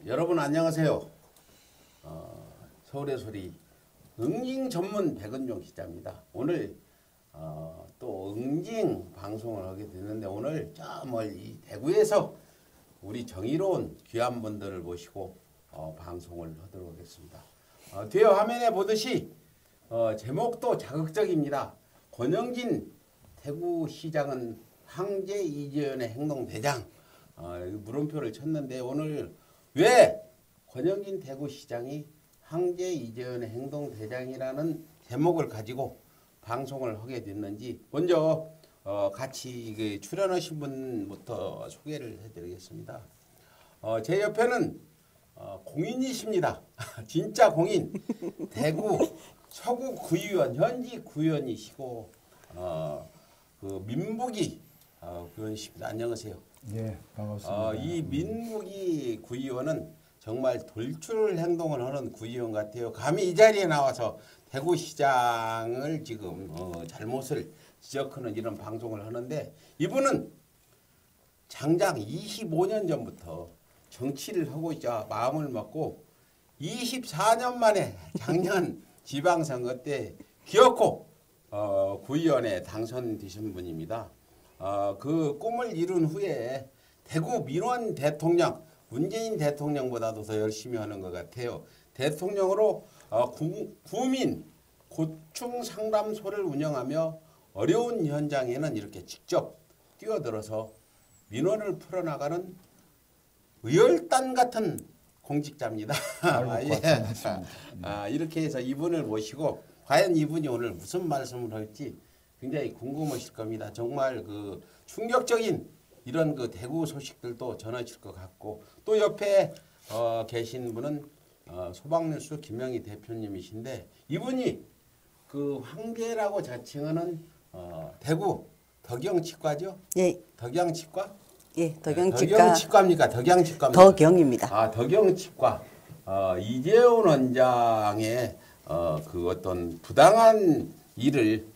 여러분 안녕하세요. 서울의 소리 응징 전문 백은종 기자입니다. 오늘 또 응징 방송을 하게 됐는데 오늘 저 멀리 대구에서 우리 정의로운 귀한 분들을 모시고 방송을 하도록 하겠습니다. 뒤에 화면에 보듯이 제목도 자극적입니다. 권영진 대구시장은 황제 이재현의 행동대장 물음표를 쳤는데 오늘 왜 권영진 대구시장이 황제 이재현의 행동대장이라는 제목을 가지고 방송을 하게 됐는지 먼저 같이 출연하신 분부터 소개를 해드리겠습니다. 제 옆에는 공인이십니다. 진짜 공인 대구 서구 구의원 현지 구의원이시고 그 민북이 구의원이십니다. 안녕하세요. 예, 반갑습니다. 이 민북이 구의원은 정말 돌출 행동을 하는 구의원 같아요. 감히 이 자리에 나와서 대구시장을 지금 잘못을 지적하는 이런 방송을 하는데 이분은 장장 25년 전부터 정치를 하고 있자 마음을 먹고 24년 만에 작년 지방선거 때 기어코 구의원에 당선되신 분입니다. 그 꿈을 이룬 후에 대구 민원 대통령 문재인 대통령보다도 더 열심히 하는 것 같아요. 대통령으로 구민 고충 상담소를 운영하며 어려운 현장에는 이렇게 직접 뛰어들어서 민원을 풀어나가는 의열단 같은 공직자입니다. 이렇게 해서 이분을 모시고 과연 이분이 오늘 무슨 말씀을 할지 굉장히 궁금하실 겁니다. 정말 그 충격적인 이런 그 대구 소식들도 전하실 것 같고 또 옆에 계신 분은 소방뉴스 김영희 대표님이신데 이분이 그 황제라고 자칭하는 대구 덕영치과죠? 예. 덕양치과? 예, 덕영치과. 덕영치과입니까? 덕양치과입니까? 덕영입니다. 덕영치과. 이재훈 원장의 그 어떤 부당한 일을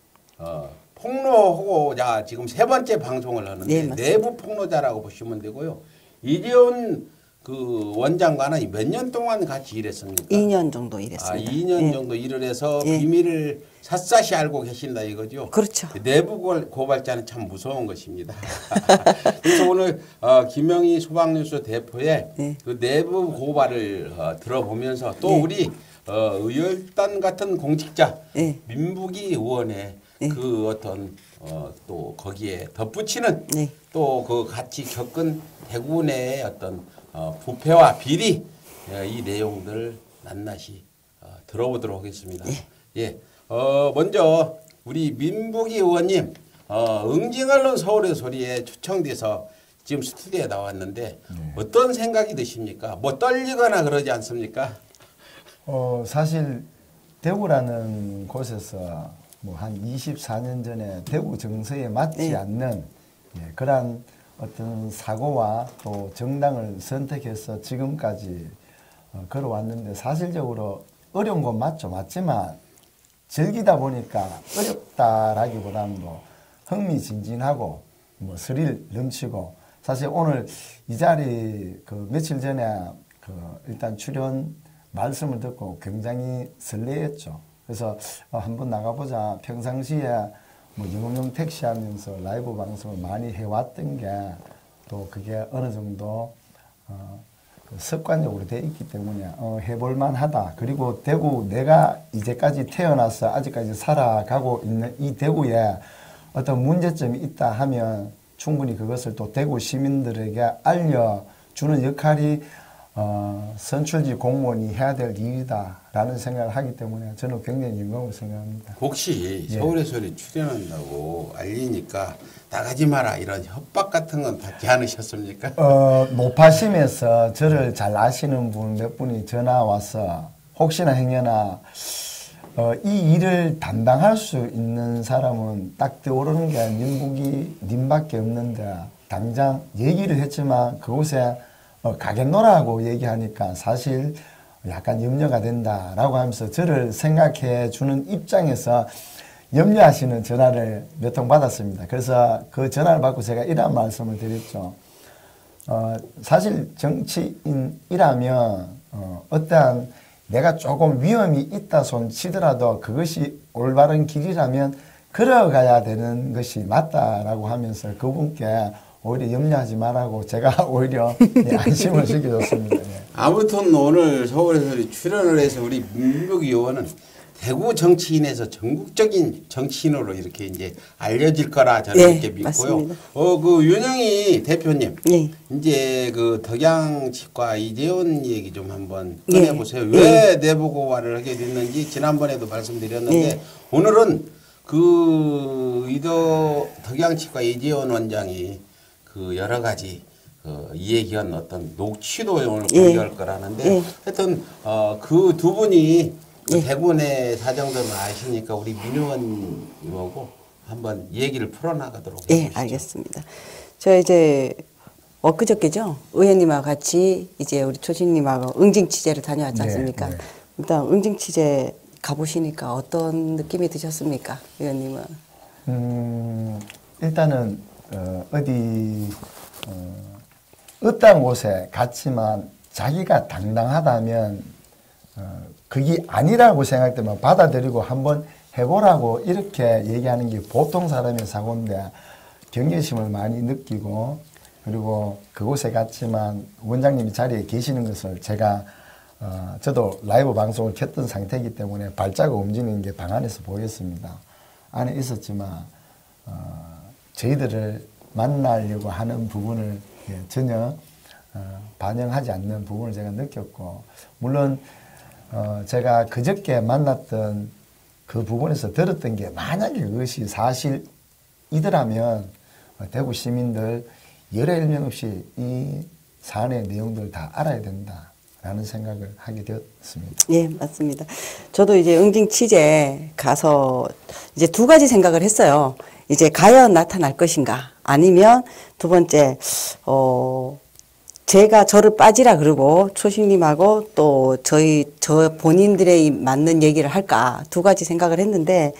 폭로하고자 지금 세 번째 방송을 하는데 네, 내부 폭로자라고 보시면 되고요. 이재훈 그 원장과는 몇 년 동안 같이 일했습니까? 2년 정도 일했습니다. 2년 예. 정도 일을 해서 예. 비밀을 샅샅이 알고 계신다 이거죠? 그렇죠. 내부 고발자는 참 무서운 것입니다. 그래서 오늘 김영희 소방뉴스 대표의 네. 그 내부 고발을 들어보면서 또 네. 우리 의열단 같은 공직자 네. 민북이 의원의 네. 그 어떤 또 거기에 덧붙이는 네. 또 그 같이 겪은 대구 내의 어떤 부패와 비리 이 내용들을 낱낱이 들어보도록 하겠습니다. 네. 예, 먼저 우리 민북이 의원님 응징언론 서울의 소리에 초청돼서 지금 스튜디오에 나왔는데 어떤 생각이 드십니까? 뭐 떨리거나 그러지 않습니까? 사실 대구라는 곳에서 뭐 한 24년 전에 대구 정서에 맞지 네. 않는 그러한 어떤 사고와 또 정당을 선택해서 지금까지 걸어왔는데 사실적으로 어려운 건 맞지만 즐기다 보니까 어렵다라기보다는 뭐 흥미진진하고 뭐 스릴 넘치고 사실 오늘 이 자리 그 며칠 전에 그 일단 출연 말씀을 듣고 굉장히 설레었죠. 그래서 한번 나가보자. 평상시에 뭐 영업용 택시 하면서 라이브 방송을 많이 해왔던 게 또 그게 어느 정도 그 습관적으로 돼 있기 때문에 해볼만 하다. 그리고 대구 내가 이제까지 태어나서 아직까지 살아가고 있는 이 대구에 어떤 문제점이 있다 하면 충분히 그것을 또 대구 시민들에게 알려주는 역할이 선출직 공무원이 해야 될 일이다라는 생각을 하기 때문에 저는 굉장히 영광을 생각합니다. 혹시 예. 서울의 소리 출연한다고 알리니까 나가지 마라 이런 협박 같은 건 받지 않으셨습니까? 노파심에서 저를 잘 아시는 분 몇 분이 전화 와서 혹시나 행여나 이 일을 담당할 수 있는 사람은 딱 떠오르는 게 민북이 님밖에 없는데 당장 얘기를 했지만 그곳에 가겠노라고 얘기하니까 사실 약간 염려가 된다라고 하면서 저를 생각해 주는 입장에서 염려하시는 전화를 몇 통 받았습니다. 그래서 그 전화를 받고 제가 이런 말씀을 드렸죠. 사실 정치인이라면 어떠한 내가 조금 위험이 있다 손 치더라도 그것이 올바른 길이라면 걸어가야 되는 것이 맞다라고 하면서 그분께 오히려 염려하지 말라고 제가 오히려 안심을 시켜줬습니다. 네. 아무튼 오늘 서울에서 출연을 해서 우리 민복 의원은 대구 정치인에서 전국적인 정치인으로 이렇게 이제 알려질 거라 저는 네, 이렇게 믿고요. 맞습니다. 그 윤영희 대표님, 네. 이제 그 덕양치과 이재원 얘기 좀 한번 네. 꺼내보세요. 왜 내부고발을 하게 됐는지 지난번에도 말씀드렸는데 네. 오늘은 그 덕양치과 이재원 원장이 그 여러 가지 이 얘기한 어떤 녹취도 오늘 공개할 거라는데 하여튼 그 두 분이 대구 내 사정들을 아시니까 우리 민 의원님하고 한번 얘기를 풀어나가도록 해주시죠. 네, 알겠습니다. 저 이제 엊그저께죠. 의원님하고 같이 이제 우리 초신님하고 응징 취재를 다녀왔지 않습니까? 네, 네. 일단 응징 취재 가보시니까 어떤 느낌이 드셨습니까, 의원님은? 일단은 어떤 곳에 갔지만 자기가 당당하다면 그게 아니라고 생각되면 받아들이고 한번 해보라고 이렇게 얘기하는 게 보통 사람의 사고인데 경계심을 많이 느끼고 그리고 그곳에 갔지만 원장님이 자리에 계시는 것을 제가 저도 라이브 방송을 켰던 상태이기 때문에 발자국 움직이는 게 방 안에서 보였습니다. 안에 있었지만 저희들을 만나려고 하는 부분을 전혀 반영하지 않는 부분을 제가 느꼈고 물론 제가 그저께 만났던 그 부분에서 들었던 게 만약에 그것이 사실이더라면 대구 시민들 열의 일명 없이 이 사안의 내용들을 다 알아야 된다라는 생각을 하게 되었습니다. 예, 맞습니다. 저도 이제 응징 취재 가서 이제 두 가지 생각을 했어요. 이제 과연 나타날 것인가 아니면 두 번째 제가 저를 빠지라 그러고 초식님하고 또 저 본인들의 맞는 얘기를 할까 두 가지 생각을 했는데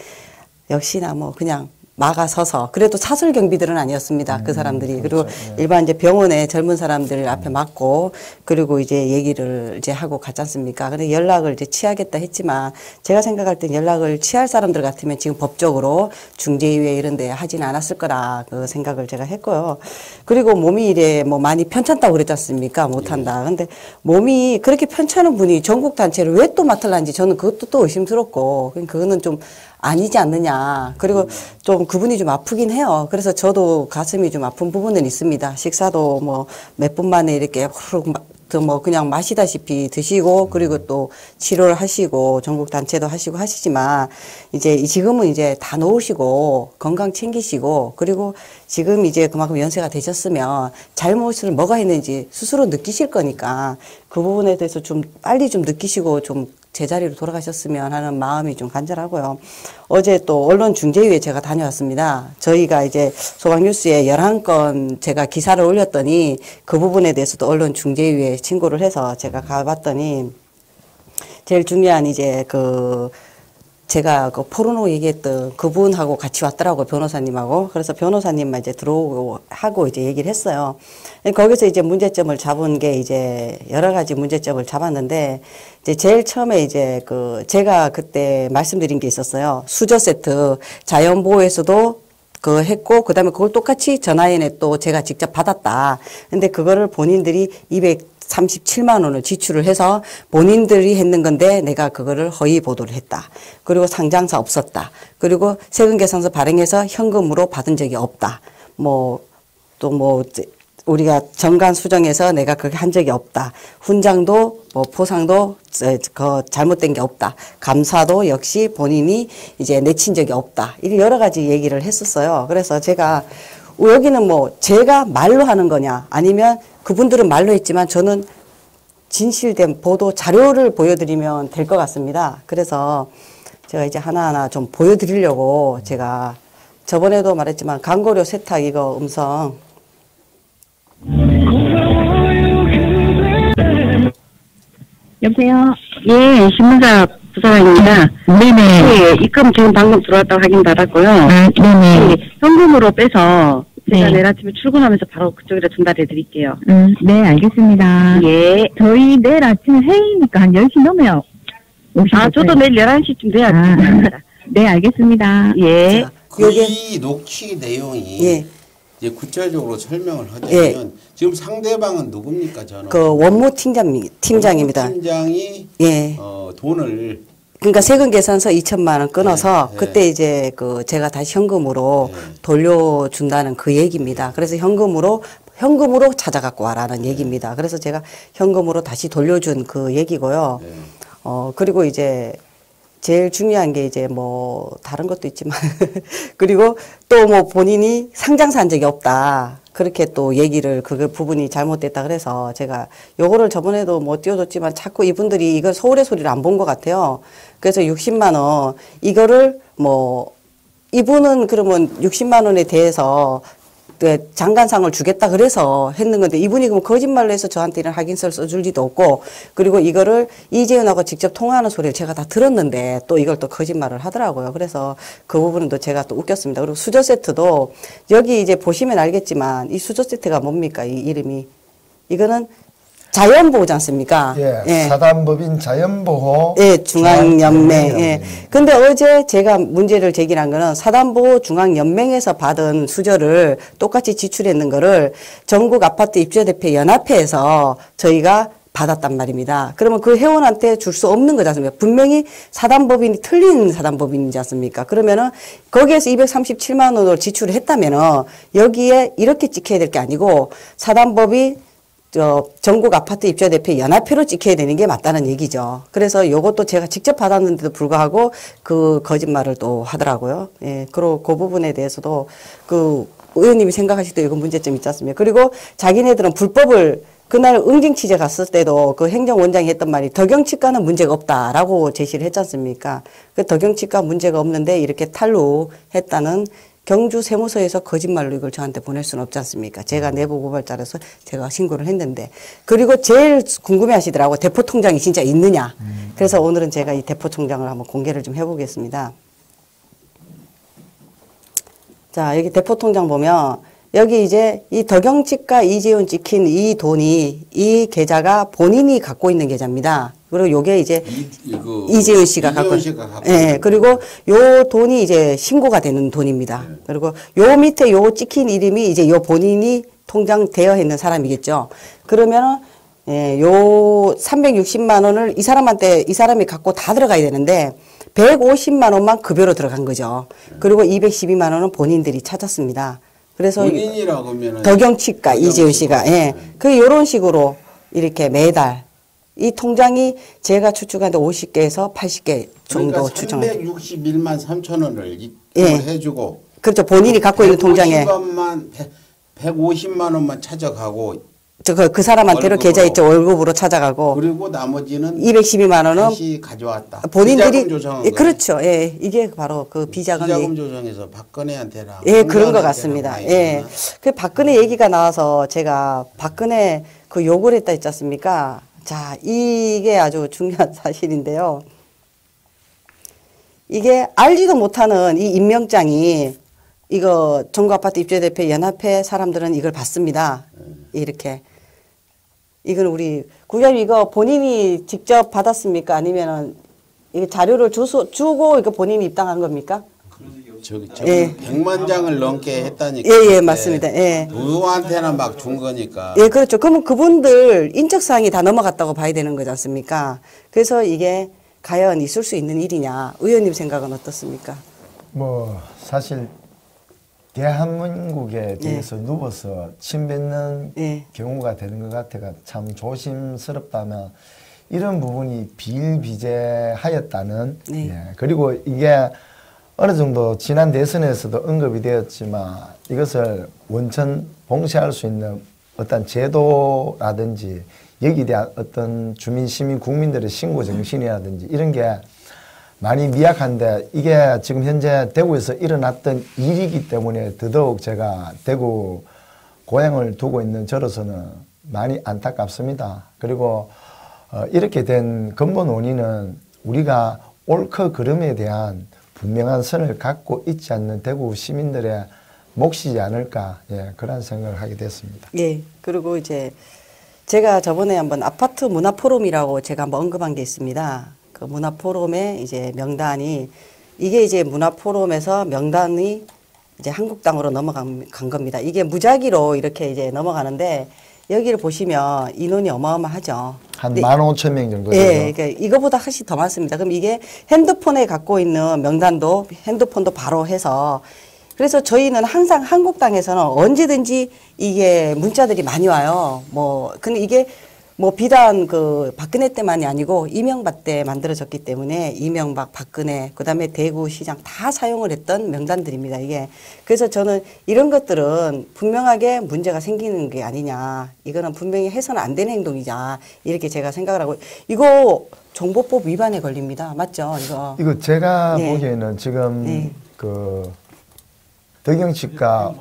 역시나 뭐 그냥 막아서서 그래도 사설 경비들은 아니었습니다. 그 사람들이. 그렇죠. 그리고 일반 이제 병원에 젊은 사람들 앞에 맡고 그리고 이제 얘기를 이제 하고 갔지 않습니까? 근데 연락을 이제 취하겠다 했지만 제가 생각할 땐 연락을 취할 사람들 같으면 지금 법적으로 중재위에 이런 데 하진 않았을 거라 그 생각을 제가 했고요. 그리고 몸이 이래 뭐 많이 편찮다고 그랬지 않습니까? 못한다. 근데 몸이 그렇게 편찮은 분이 전국 단체를 왜 또 맡을란지 저는 그것도 또 의심스럽고 그거는 좀 아니지 않느냐. 그리고 좀 그분이 좀 아프긴 해요. 그래서 저도 가슴이 좀 아픈 부분은 있습니다. 식사도 뭐 몇 분 만에 이렇게 뭐 그냥 마시다시피 드시고 그리고 또 치료를 하시고 전국 단체도 하시고 하시지만 이제 지금은 이제 다 놓으시고 건강 챙기시고 그리고 지금 이제 그만큼 연세가 되셨으면 잘못을 뭐가 했는지 스스로 느끼실 거니까 그 부분에 대해서 좀 빨리 좀 느끼시고 좀 제자리로 돌아가셨으면 하는 마음이 좀 간절하고요. 어제 또 언론중재위에 제가 다녀왔습니다. 저희가 이제 소방뉴스에 11건 제가 기사를 올렸더니 그 부분에 대해서도 언론중재위에 신고를 해서 제가 가봤더니 제일 중요한 이제 제가 그 포르노 얘기했던 그분하고 같이 왔더라고요. 변호사님하고. 그래서 변호사님만 이제 들어오고 하고 이제 얘기를 했어요. 거기서 이제 문제점을 잡은 게 이제 여러 가지 문제점을 잡았는데 이제 제일 처음에 이제 제가 그때 말씀드린 게 있었어요. 수저 세트 자연보호에서도 했고 그다음에 그걸 똑같이 전화인에 또 제가 직접 받았다. 근데 그거를 본인들이 237만 원을 지출을 해서 본인들이 했는 건데 내가 그거를 허위 보도를 했다. 그리고 상장사 없었다. 그리고 세금계산서 발행해서 현금으로 받은 적이 없다. 우리가 정관 수정해서 내가 그렇게 한 적이 없다. 훈장도 포상도 잘못된 게 없다. 감사도 역시 본인이 이제 내친 적이 없다. 이런 여러 가지 얘기를 했었어요. 그래서 제가 여기는 제가 말로 하는 거냐 아니면 그분들은 말로 했지만 저는 진실된 보도 자료를 보여드리면 될 것 같습니다. 그래서 제가 이제 하나하나 좀 보여드리려고 제가 저번에도 말했지만 광고료 세탁 이거 음성 여보세요? 예, 신문사 부사장입니다. 네네. 예, 입금 지금 방금 들어왔다고 확인 받았고요. 네네. 예, 현금으로 빼서 제가 네. 내일 아침에 출근하면서 바로 그쪽에다 전달해 드릴게요. 네, 알겠습니다. 예. 저희 내일 아침에 회의니까 한 10시 넘어요. 아, 저도 내일 11시쯤 돼야 아, 됩니다. 네, 알겠습니다. 예. 자, 그 요게 이 녹취 내용이 예. 이제 구체적으로 설명을 하자면 지금 상대방은 누굽니까 저는 그 원무 팀장입니다. 팀장이 예. 돈을 그러니까 세금 계산서 2천만 원 끊어서 네, 네. 그때 이제 그 제가 다시 현금으로 네. 돌려준다는 그 얘기입니다. 그래서 현금으로 찾아갖고 와라는 얘기입니다. 그래서 제가 현금으로 다시 돌려준 그 얘기고요. 네. 그리고 이제 제일 중요한 게 이제 뭐 다른 것도 있지만 그리고 또 뭐 본인이 상장사 한 적이 없다. 그렇게 또 얘기를 그 부분이 잘못됐다 그래서 제가 요거를 저번에도 뭐 띄워줬지만 자꾸 이분들이 이걸 서울의 소리를 안 본 것 같아요. 그래서 60만 원 이거를 뭐 이분은 그러면 60만 원에 대해서 그 장관상을 주겠다 그래서 했는 건데 이분이 그럼 거짓말로 해서 저한테 이런 확인서를 써줄 리도 없고 그리고 이거를 이재훈하고 직접 통화하는 소리를 제가 다 들었는데 또 이걸 또 거짓말을 하더라고요. 그래서 그 부분은 또 제가 또 웃겼습니다. 그리고 수저 세트도 여기 이제 보시면 알겠지만 이 수저 세트가 뭡니까? 이 이름이 이거는 자연보호지 않습니까? 예, 사단법인 자연보호 예, 중앙연맹. 예. 중앙연맹. 근데 어제 제가 문제를 제기한 거는 사단보호 중앙연맹에서 받은 수저를 똑같이 지출했는 거를 전국 아파트 입주대표 연합회에서 저희가 받았단 말입니다. 그러면 그 회원한테 줄 수 없는 거지 않습니까? 분명히 사단법인이 틀린 사단법인이지 않습니까? 그러면은 거기에서 237만 원을 지출을 했다면은 여기에 이렇게 찍혀야 될 게 아니고 사단법인 전국 아파트 입주대표 연합회로 찍혀야 되는 게 맞다는 얘기죠. 그래서 요것도 제가 직접 받았는데도 불구하고 그 거짓말을 또 하더라고요. 예. 그리고 그 부분에 대해서도 그 의원님이 생각하실 때 이거 문제점 있지 않습니까? 그리고 자기네들은 불법을 그날 응징 취재 갔을 때도 그 행정원장이 했던 말이 덕영치과는 문제가 없다라고 제시를 했지 않습니까? 그 덕영치과 문제가 없는데 이렇게 탈루했다는 경주 세무서에서 거짓말로 이걸 저한테 보낼 수는 없지 않습니까? 제가 내부 고발자라서 제가 신고를 했는데. 그리고 제일 궁금해 하시더라고. 대포 통장이 진짜 있느냐. 그래서 오늘은 제가 이 대포 통장을 한번 공개를 좀 해보겠습니다. 자, 여기 대포 통장 보면 여기 이제 이 덕영치과 이재훈 찍힌 이 돈이 이 계좌가 본인이 갖고 있는 계좌입니다. 그리고 요게 이제 이재훈 씨가 갖고 예, 그리고 요 돈이 이제 신고가 되는 돈입니다. 네. 그리고 요 밑에 요 찍힌 이름이 이제 요 본인이 통장 되어 있는 사람이겠죠. 그러면은 예, 요 360만 원을 이 사람한테 이 사람이 갖고 다 들어가야 되는데 150만 원만 급여로 들어간 거죠. 그리고 212만 원은 본인들이 찾았습니다. 그래서 본인이라고 하면 덕영치과 이재훈 씨가 예, 그 요런 식으로 이렇게 매달 이 통장이 제가 추측하는데 50개에서 80개 정도 그러니까 추정합니다. 361만 3천 원을 입금을 예. 해주고 그렇죠. 본인이 갖고 있는 통장에 150만 원만 찾아가고 그 사람한테로 월급으로. 계좌 있죠. 월급으로 찾아가고 그리고 나머지는 212만 원은 다시 가져왔다. 본인들이 비자금 조정한 예, 거예요. 그렇죠. 예, 이게 바로 그 비자금 비자금 조정해서 박근혜한테나 예, 그런 것 황교안한테나 같습니다. 많이 예. 줬나? 그 박근혜 얘기가 나와서 제가 박근혜 그 욕을 했다 했지 않습니까? 자, 이게 아주 중요한 사실인데요. 이게 알지도 못하는 이 임명장이 이거 전국아파트 입주대표 연합회 사람들은 이걸 받습니다. 이렇게. 이건 우리 국장님 이거 본인이 직접 받았습니까? 아니면은 이게 자료를 주고 이거 본인이 입당한 겁니까? 저기 예. 100만 장을 넘게 했다니까. 예, 맞습니다. 예. 누구한테나 막 준 거니까. 예, 그렇죠. 그러면 그분들 인적사항이 다 넘어갔다고 봐야 되는 거지 않습니까? 그래서 이게 과연 있을 수 있는 일이냐. 의원님 생각은 어떻습니까? 뭐 사실 대한민국에 대해서 누워서 침 뱉는 예. 경우가 되는 것 같아가 참 조심스럽다면 이런 부분이 비일비재하였다는 네. 예. 그리고 이게 어느 정도 지난 대선에서도 언급이 되었지만 이것을 원천 봉쇄할 수 있는 어떤 제도라든지 여기에 대한 어떤 주민, 시민, 국민들의 신고 정신이라든지 이런 게 많이 미약한데 이게 지금 현재 대구에서 일어났던 일이기 때문에 더더욱 제가 대구 고향을 두고 있는 저로서는 많이 안타깝습니다. 그리고 이렇게 된 근본 원인은 우리가 옳고 그름에 대한 분명한 선을 갖고 있지 않는 대구 시민들의 몫이지 않을까 예, 그런 생각을 하게 됐습니다. 예. 그리고 이제 제가 저번에 한번 아파트 문화 포럼이라고 제가 한번 언급한 게 있습니다. 그 문화 포럼에 이제 명단이 이게 이제 문화 포럼에서 명단이 이제 한국당으로 넘어간 겁니다. 이게 무작위로 이렇게 이제 넘어가는데 여기를 보시면 인원이 어마어마하죠. 한 네. 15,000명 정도 예, 되죠. 그러니까 이거보다 훨씬 더 많습니다. 그럼 이게 핸드폰에 갖고 있는 명단도 핸드폰도 바로 해서 그래서 저희는 항상 한국당에서는 언제든지 이게 문자들이 많이 와요. 뭐 근데 이게 뭐 비단 그 박근혜 때만이 아니고 이명박 때 만들어졌기 때문에 이명박, 박근혜, 그다음에 대구시장 다 사용을 했던 명단들입니다. 이게 그래서 저는 이런 것들은 분명하게 문제가 생기는 게 아니냐. 이거는 분명히 해서는 안 되는 행동이자 이렇게 제가 생각을 하고 이거 정보법 위반에 걸립니다. 맞죠? 이거 제가 네. 보기에는 지금 네. 그 덕영치과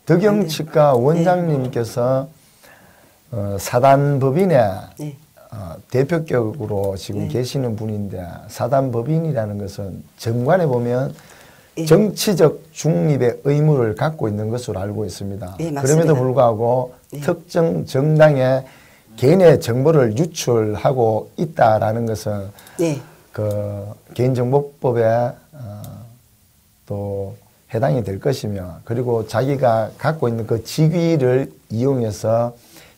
덕영치과 원장님께서 사단법인의 네. 대표격으로 지금 네. 계시는 분인데 사단법인이라는 것은 정관에 보면 예. 정치적 중립의 의무를 갖고 있는 것으로 알고 있습니다. 예, 맞습니다. 그럼에도 불구하고 네. 특정 정당의 개인의 정보를 유출하고 있다라는 것은 네. 그 개인정보법에 또 해당이 될 것이며 그리고 자기가 갖고 있는 그 직위를 이용해서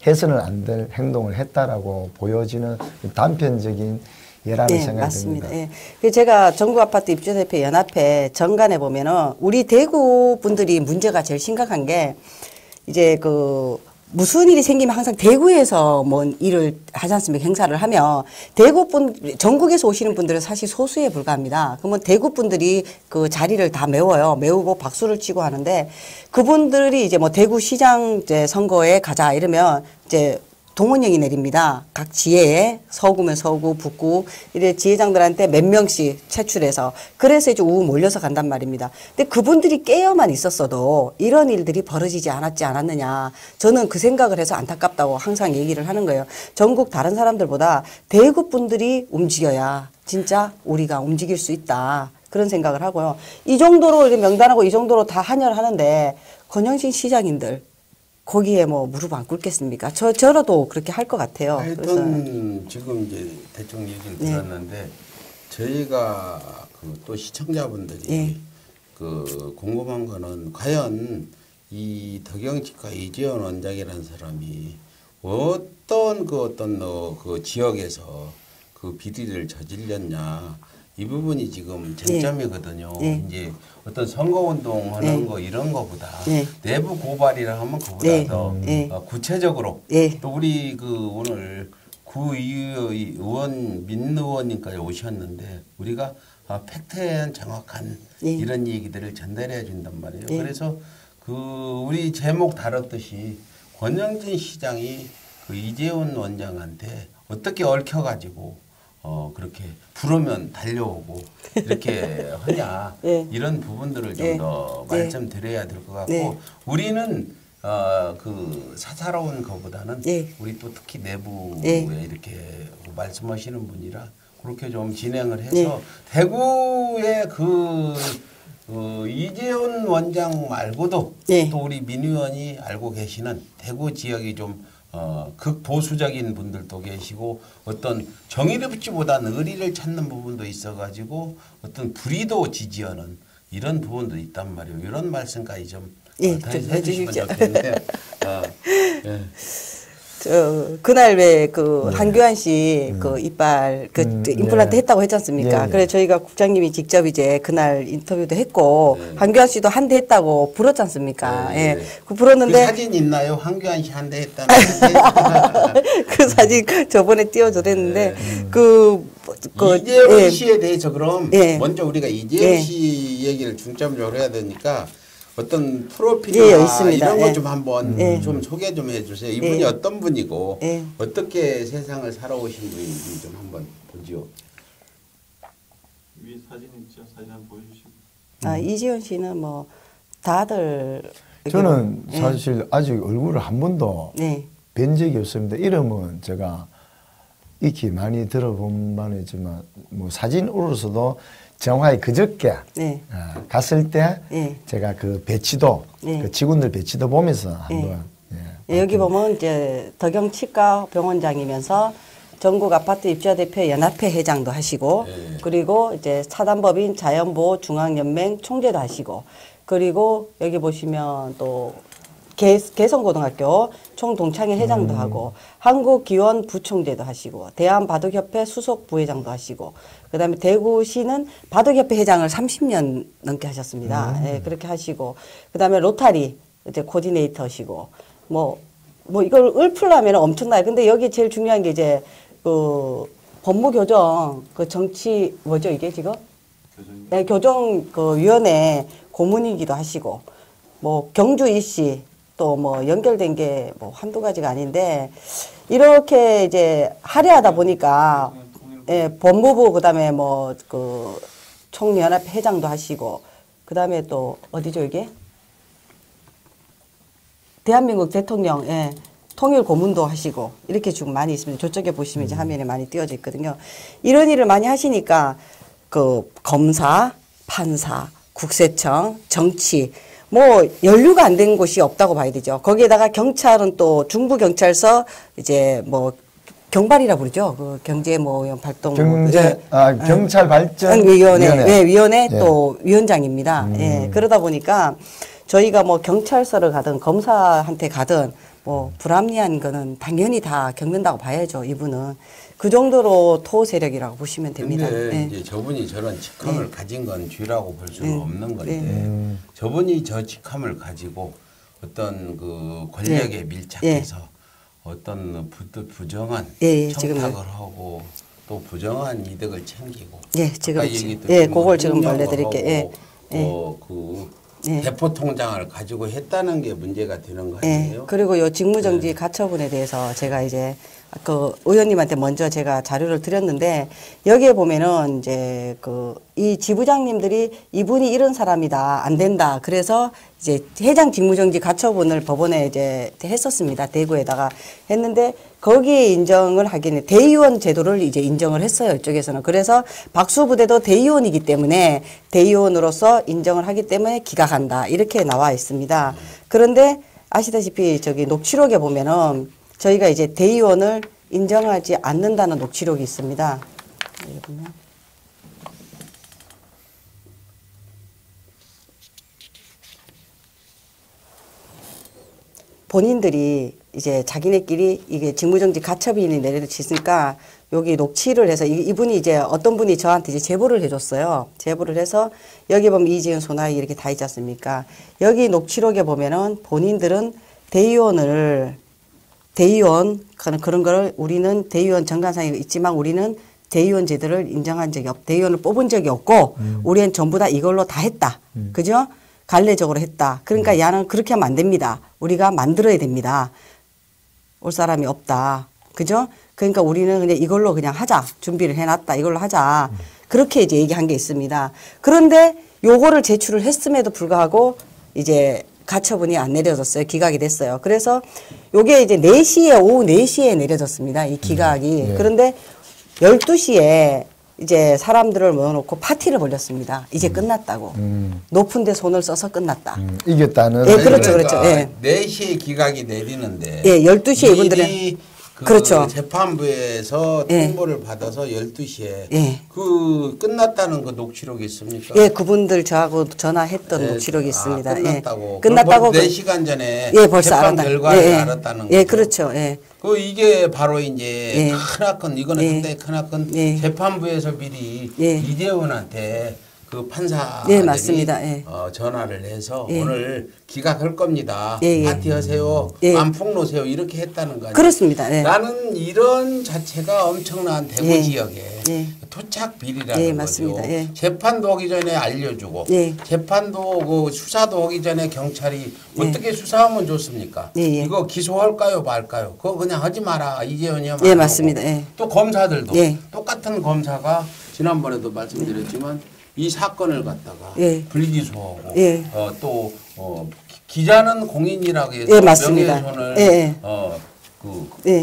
해서는 안 될 행동을 했다라고 보여지는 단편적인 예라는 생각이 맞습니다. 듭니다. 예. 그 제가 전국아파트 입주대표 연합회 정관에 보면은 우리 대구 분들이 문제가 제일 심각한 게 이제 그 무슨 일이 생기면 항상 대구에서 뭐 일을 하지 않습니까? 행사를 하면 대구 분, 전국에서 오시는 분들은 사실 소수에 불과합니다. 그러면 대구 분들이 그 자리를 다 메워요. 메우고 박수를 치고 하는데 그분들이 이제 뭐 대구시장 이제 선거에 가자 이러면 이제 동원령이 내립니다. 각 지회에 서구면 서구, 북구 이래 지회장들한테 몇 명씩 채출해서 그래서 이제 우 몰려서 간단 말입니다. 근데 그분들이 깨어만 있었어도 이런 일들이 벌어지지 않았느냐. 저는 그 생각을 해서 안타깝다고 항상 얘기를 하는 거예요. 전국 다른 사람들보다 대구 분들이 움직여야 진짜 우리가 움직일 수 있다. 그런 생각을 하고요. 이 정도로 명단하고 이 정도로 다 한혈하는데 권영진 시장님들 거기에 뭐 무릎 안 꿇겠습니까? 저라도 그렇게 할 것 같아요. 하여튼 지금 이제 대충 얘기를 네. 들었는데 저희가 그 또 시청자분들이 예. 그 궁금한 거는 과연 이 덕영치과 이재원 원장이라는 사람이 어떤 그 지역에서 그 비리를 저질렀냐 이 부분이 지금 쟁점이거든요. 네. 이제 어떤 선거운동 하는 네. 거 이런 거보다 네. 내부 고발이라 하면 그보다 네. 더 네. 구체적으로 네. 또 우리 그 오늘 구의원 민 의원님까지 오셨는데 우리가 팩트에 정확한 네. 이런 얘기들을 전달해 준단 말이에요. 네. 그래서 그 우리 제목 다뤘듯이 권영진 시장이 그 이재원 원장한테 어떻게 얽혀가지고 그렇게 부르면 달려오고 이렇게 하냐 네. 이런 부분들을 좀 네. 더 네. 말씀드려야 될 것 같고 네. 우리는 그 사사로운 것보다는 네. 우리 또 특히 내부에 네. 이렇게 말씀하시는 분이라 그렇게 좀 진행을 해서 네. 대구의 이재원 원장 말고도 네. 또 우리 민 의원이 알고 계시는 대구 지역이 좀 극보수적인 분들도 계시고 어떤 정의를 붙이보다는 의리를 찾는 부분도 있어가지고 어떤 불의도 지지하는 이런 부분도 있단 말이에요. 이런 말씀까지 좀 예, 다시 좀 해주시면 해주십시오. 좋겠네요. 예. 그날 왜 그 한규환 씨 그 이빨 그 임플란트 예. 했다고 했지 않습니까? 예, 예. 그래 저희가 국장님이 직접 이제 그날 인터뷰도 했고 네. 한규환 씨도 한 대 했다고 불었지 않습니까? 네, 예. 네. 그 그 불었는데 사진 있나요? 황교안 씨 한 대 했다는 사진. 그 사진 저번에 띄워줬는데 네. 그 이재원 예. 씨에 대해서 그럼 예. 먼저 우리가 이재원 예. 씨 얘기를 중점적으로 해야 되니까 어떤 예, 프로필이나 있습니다. 이런 거 예. 좀 한번 예. 좀 소개 좀 해주세요. 이분이 예. 어떤 분이고 예. 어떻게 세상을 살아오신 분인지 좀 한번 보죠. 위에 사진 있죠? 사진 한번 보여주시고. 이지원 씨는 뭐 다들 저는 예. 사실 아직 얼굴을 한 번도 네. 뵌 적이 없습니다. 이름은 제가 익히 많이 들어본 바는 있지만 뭐 사진으로서도 정화에 그저께 네. 갔을 때 예. 제가 그 배치도 예. 그 직원들 배치도 보면서 한번 예, 여기 보면 이제 덕영치과 병원장이면서 전국 아파트 입주자 대표 연합회 회장도 하시고 그리고 이제 사단법인 자연보호 중앙연맹 총재도 하시고 그리고 여기 보시면 또 개성고등학교 총동창회 회장도 하고 한국기원 부총재도 하시고 대한바둑협회 수석 부회장도 하시고 그다음에 대구시는 바둑협회 회장을 30년 넘게 하셨습니다. 예, 그렇게 하시고 그다음에 로타리 이제 코디네이터시고 뭐 이걸 읊으려면 엄청나요. 근데 여기 제일 중요한 게 이제 그 법무교정 그 정치 뭐죠 이게 지금? 네, 교정 그 위원회 고문이기도 하시고 뭐 경주 이씨 또 뭐 연결된 게 뭐 한두 가지가 아닌데 이렇게 이제 할애하다 보니까 예, 법무부 그다음에 뭐 그 총연합 회장도 하시고 그다음에 또 어디죠 이게? 대한민국 대통령 예, 통일 고문도 하시고 이렇게 좀 많이 있습니다. 저쪽에 보시면 이제 화면에 많이 띄어져 있거든요. 이런 일을 많이 하시니까 그 검사, 판사, 국세청, 정치 뭐 연루가 안 된 곳이 없다고 봐야 되죠. 거기에다가 경찰은 또 중부경찰서 이제 뭐 경발이라 부르죠. 그 경제 뭐 발동 경찰 발전 위원회 예. 또 위원장입니다. 예. 그러다 보니까 저희가 뭐 경찰서를 가든 검사한테 가든 뭐 불합리한 거는 당연히 다 겪는다고 봐야죠. 이분은 그 정도로 토 세력이라고 보시면 됩니다. 근데 예. 이제 저분이 저런 직함을 가진 건 죄라고 볼 수는 없는 건데 네. 저분이 저 직함을 가지고 어떤 그 권력에 밀착해서 어떤 부정한 지금 청탁을 하고 또 부정한 이득을 챙기고 지금 아까 얘기했던 그걸 지금 알려드릴게요. 대포 통장을 가지고 했다는 게 문제가 되는 거 아니에요? 그리고 요 직무정지 가처분에 대해서 제가 이제 그 의원님한테 먼저 제가 자료를 드렸는데 여기에 보면은 이제 그 이 지부장님들이 이분이 이런 사람이다 안 된다 그래서 이제 회장 직무정지 가처분을 법원에 이제 했었습니다. 대구에다가 했는데 거기에 인정을 하기는 대의원 제도를 이제 인정을 했어요. 이쪽에서는. 그래서 박수부대도 대의원이기 때문에 대의원으로서 인정을 하기 때문에 기각한다 이렇게 나와 있습니다. 그런데 아시다시피 저기 녹취록에 보면은 저희가 이제 대의원을 인정하지 않는다는 녹취록이 있습니다. 여기 보면. 본인들이 이제 자기네끼리 이게 직무정지 가처분이 내려지니까 여기 녹취를 해서 이분이 이제 어떤 분이 저한테 이제 제보를 해줬어요. 제보를 해서 여기 보면 이지은 소나이 이렇게 다 있지 않습니까? 여기 녹취록에 보면은 본인들은 대의원 그런 거를 우리는 대의원 정관상이 있지만 우리는 대의원 제도를 인정한 적이 대의원을 뽑은 적이 없고 우리는 전부 다 이걸로 다 했다. 그죠? 관례적으로 했다. 그러니까 야는 그렇게 하면 안 됩니다. 우리가 만들어야 됩니다. 올 사람이 없다. 그죠? 그러니까 우리는 그냥 이걸로 그냥 하자. 준비를 해놨다. 이걸로 하자. 그렇게 이제 얘기한 게 있습니다. 그런데 요거를 제출을 했음에도 불구하고 이제 가처분이 안 내려졌어요. 기각이 됐어요. 그래서 요게 이제 4시에, 오후 4시에 내려졌습니다. 이 기각이. 그런데 12시에 이제 사람들을 모아놓고 파티를 벌였습니다. 이제 끝났다고. 높은 데 손을 써서 끝났다. 이겼다는. 예, 그렇죠, 그렇죠. 예. 4시에 기각이 내리는데. 12시에 이분들은. 그렇죠. 재판부에서 통보를 받아서 12시에 그 끝났다는 그 녹취록이 있습니까? 예, 그분들 저하고 전화했던 녹취록이 있습니다. 끝났다고. 끝났다고. 4시간 전에 벌써 재판 결과를 알았다는 거죠. 그렇죠. 이게 바로 이제 크나큰 이거는 상당히 크나큰 재판부에서 미리 이재원한테 그 판사들이 맞습니다. 전화를 해서 오늘 기각할 겁니다. 파티하세요. 안폭 놓으세요. 이렇게 했다는 거 아니에요. 그렇습니다. 나는 이런 자체가 엄청난 대구 지역에 토착 비리라는 거죠. 맞습니다. 재판도 하기 전에 알려주고 재판도 그 수사도 하기 전에 경찰이 어떻게 수사하면 좋습니까? 이거 기소할까요 말까요? 그거 그냥 하지 마라. 이재원이야. 맞습니다. 또 검사들도 똑같은 검사가 지난번에도 말씀드렸지만 이 사건을 갖다가 불기소하고 또 기자는 공인이라고 해서 명예훼손을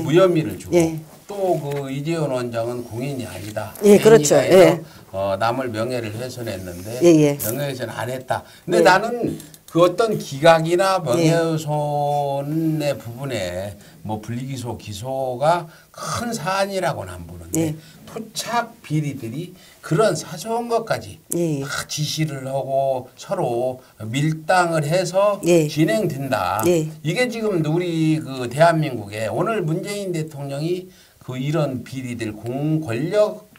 무혐의를 주고 또 그 이재원 원장은 공인이 아니다. 그렇죠. 남을 명예를 훼손했는데 예, 예. 명예훼손 안 했다. 근데 예. 나는 그 어떤 기각이나 명예훼손의 부분에 뭐 불기소 기소가 큰 사안이라고는 안 보는데 예. 토착 비리들이 그런 사소한 것까지 예, 예. 다 지시를 하고 서로 밀당을 해서 예. 진행된다. 예. 이게 지금 우리 그 대한민국에 오늘 문재인 대통령이 그 이런 비리들 권력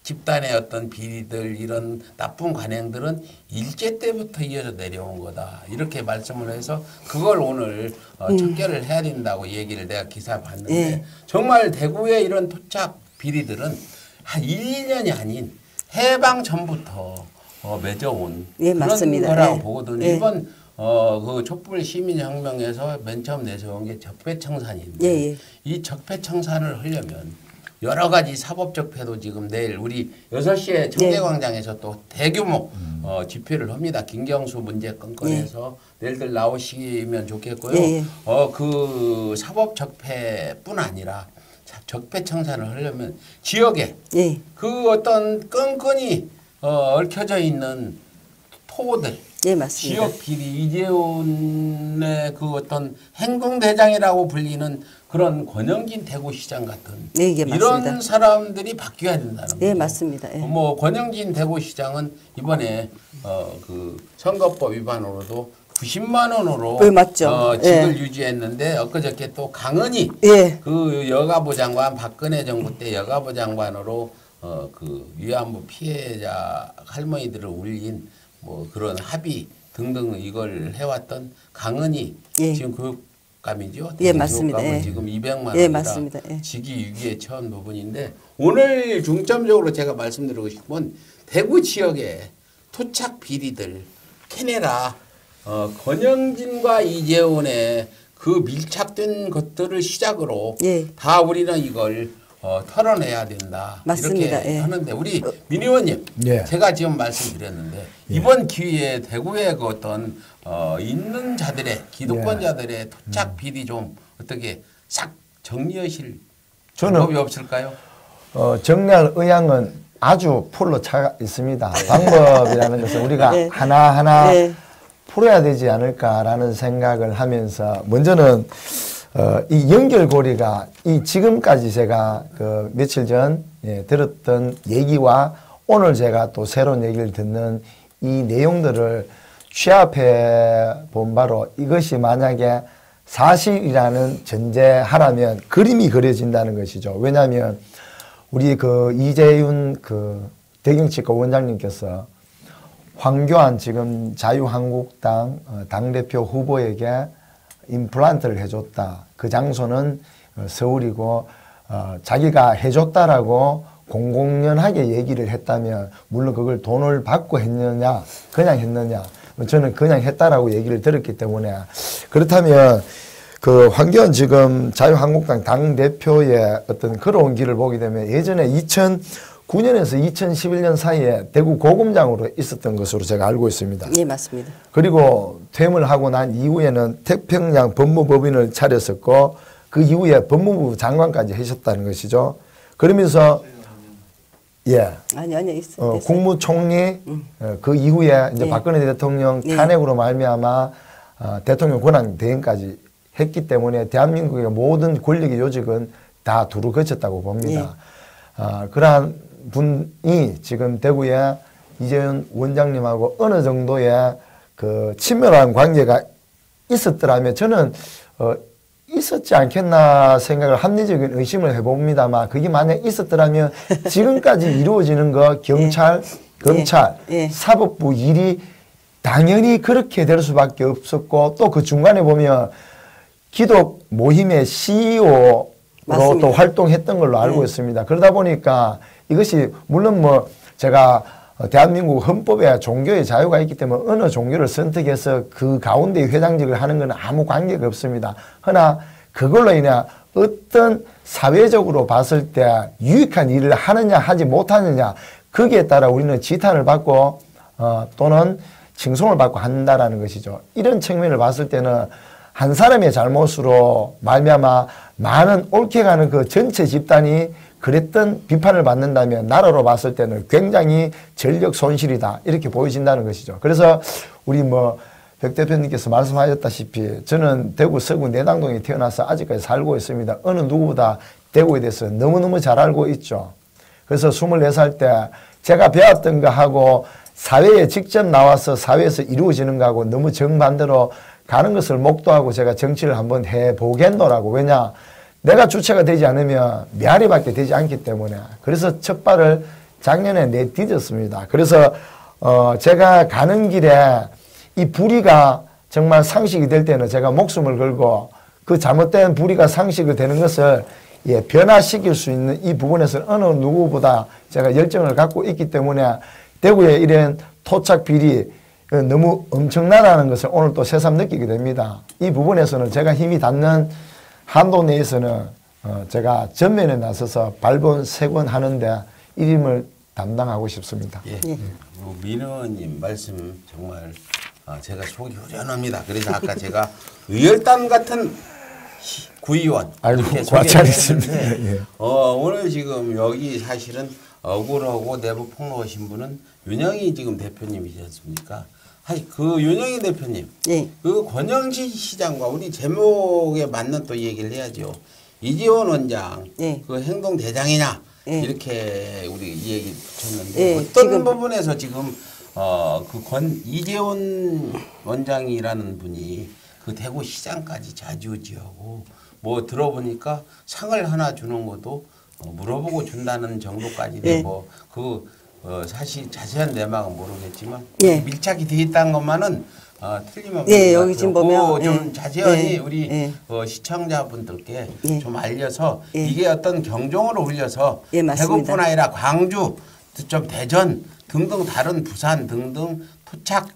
집단의 어떤 비리들 이런 나쁜 관행들은 일제 때부터 이어져 내려온 거다. 이렇게 말씀을 해서 그걸 오늘 척결을 해야 된다고 얘기를 내가 기사 봤는데 예. 정말 대구의 이런 토착 비리들은 한 1, 2년이 아닌 해방 전부터 맺어온 예, 그런 맞습니다. 거라고 예. 보거든요. 예. 이번 그 촛불 시민혁명에서 맨 처음 내세운 게 적폐청산인데 예, 예. 이 적폐청산을 하려면 여러 가지 사법적폐도 지금 내일 우리 6시에 청계광장에서 또 대규모 집회를 합니다. 김경수 문제 건건해서 내일들 나오시면 좋겠고요. 예, 예. 그 사법적폐뿐 아니라 적폐청산을 하려면 지역에 예. 그 어떤 끈끈이 얽혀져 있는 토들 예, 맞습니다. 지역 비리 이재훈의 그 어떤 행동대장이라고 불리는 그런 권영진 대구시장 같은 네, 이게 이런 맞습니다. 사람들이 바뀌어야 된다는 거죠. 네, 맞습니다. 예. 뭐 권영진 대구시장은 이번에 그 선거법 위반으로도 90만 원으로 네, 맞죠. 직을 예. 유지했는데 엊그저께 또 강은희 예. 그 여가부 장관 박근혜 정부 때 여가부 장관으로 그 위안부 피해자 할머니들을 울린 뭐 그런 합의 등등 이걸 해왔던 강은희 예. 지금 교육감이죠. 예, 맞습니다. 교육감은 예. 지금 200만 예, 원이라 맞습니다. 예. 직위 위기에 처한 부분인데 오늘 중점적으로 제가 말씀드리고 싶은 건 대구 지역의 토착 비리들 캐내라 권영진과 이재훈의 그 밀착된 것들을 시작으로 예. 다 우리는 이걸 털어내야 된다. 맞습니다. 이렇게 예. 하는데 우리 민 의원님 예. 제가 지금 말씀드렸는데 이번 기회에 대구의 그 어떤 있는 자들의 기득권자들의 토착 비리 좀 어떻게 싹 정리하실 저는 방법이 없을까요? 정리할 의향은 아주 풀로 차 있습니다. 방법이라는 것은 우리가 네. 하나하나 네. 풀어야 되지 않을까라는 생각을 하면서 먼저는 이 연결고리가 이 지금까지 제가 그 며칠 전 들었던 얘기와 오늘 제가 또 새로운 얘기를 듣는 이 내용들을 취합해 본 바로 이것이 만약에 사실이라는 전제하라면 그림이 그려진다는 것이죠. 왜냐하면 우리 그 이재윤 그 대경치과 원장님께서 황교안 지금 자유한국당 당대표 후보에게 임플란트를 해줬다. 그 장소는 서울이고 자기가 해줬다라고 공공연하게 얘기를 했다면 물론 그걸 돈을 받고 했느냐 그냥 했느냐 저는 그냥 했다라고 얘기를 들었기 때문에 그렇다면 그 황교안 지금 자유한국당 당대표의 어떤 걸어온 길을 보게 되면 예전에 2009년에서 2011년 사이에 대구 고검장으로 있었던 것으로 제가 알고 있습니다. 예, 맞습니다. 그리고 퇴임을 하고 난 이후에는 태평양 법무법인을 차렸었고 그 이후에 법무부 장관까지 하셨다는 것이죠. 그러면서 아니요, 있습니다. 국무총리 그 이후에 이제 예. 박근혜 대통령 예. 탄핵으로 말미암아 대통령 권한 대행까지 했기 때문에 대한민국의 모든 권력의 요직은 다 두루 거쳤다고 봅니다. 그러한 분이 지금 대구에 이재훈 원장님하고 어느 정도의 그 친밀한 관계가 있었더라면 저는 있었지 않겠나 생각을 합리적인 의심을 해봅니다만 그게 만약 있었더라면 지금까지 이루어지는 거 경찰, 검찰, 사법부 일이 당연히 그렇게 될 수밖에 없었고 또 그 중간에 보면 기독 모임의 CEO로 맞습니다. 또 활동했던 걸로 알고 있습니다. 그러다 보니까 이것이 물론 뭐 제가 대한민국 헌법에 종교의 자유가 있기 때문에 어느 종교를 선택해서 그 가운데 회장직을 하는 건 아무 관계가 없습니다. 그러나 그걸로 인해 어떤 사회적으로 봤을 때 유익한 일을 하느냐 하지 못하느냐 거기에 따라 우리는 지탄을 받고 또는 칭송을 받고 한다라는 것이죠. 이런 측면을 봤을 때는 한 사람의 잘못으로 말미암아 많은 옳게 가는 그 전체 집단이 그랬던 비판을 받는다면 나라로 봤을 때는 굉장히 전력 손실이다 이렇게 보여진다는 것이죠. 그래서 우리 백 대표님께서 말씀하셨다시피 저는 대구 서구 내당동에 태어나서 아직까지 살고 있습니다. 어느 누구보다 대구에 대해서 너무너무 잘 알고 있죠. 그래서 24살 때 제가 배웠던 거 하고 사회에 직접 나와서 사회에서 이루어지는 거하고 너무 정반대로 가는 것을 목도하고 제가 정치를 한번 해보겠노라고. 왜냐? 내가 주체가 되지 않으면 메아리밖에 되지 않기 때문에. 그래서 첫 발을 작년에 내디뎠습니다. 그래서 제가 가는 길에 이 불의가 정말 상식이 될 때는 제가 목숨을 걸고 그 잘못된 불의가 상식이 되는 것을 변화시킬 수 있는 이 부분에서 어느 누구보다 제가 열정을 갖고 있기 때문에 대구의 이런 토착 비리 너무 엄청나다는 것을 오늘 또 새삼 느끼게 됩니다. 이 부분에서는 제가 힘이 닿는 한도 내에서는 제가 전면에 나서서 발본 세권하는데 이름을 담당하고 싶습니다. 예. 민원님 말씀 정말 제가 속이 후련합니다. 그래서 아까 제가 의열단 같은 구의원 이렇게 소개했는데 예. 오늘 지금 여기 사실은 억울하고 내부 폭로하신 분은 윤영희 지금 대표님이지 않습니까? 그 윤영희 대표님, 예. 그 권영진 시장과 우리 제목에 맞는 또 얘기를 해야죠. 이재원 원장, 예. 그 행동 대장이냐 예. 이렇게 우리 이 얘기 쳤는데 예, 어떤 지금 부분에서 지금 이재원 원장이라는 분이 그 대구 시장까지 자주지하고 들어보니까 상을 하나 주는 것도 물어보고 준다는 정도까지 되고 사실 자세한 내막은 모르겠지만 예. 밀착이 돼 있다는 것만은 틀림없는 예, 것 여기 같아요. 지금 보면 좀 자세히 예. 우리 예. 시청자분들께 예. 좀 알려서 예. 이게 어떤 경종으로 울려서 예, 맞습니다. 대구뿐 아니라 광주, 좀 대전 등등 다른 부산 등등 토착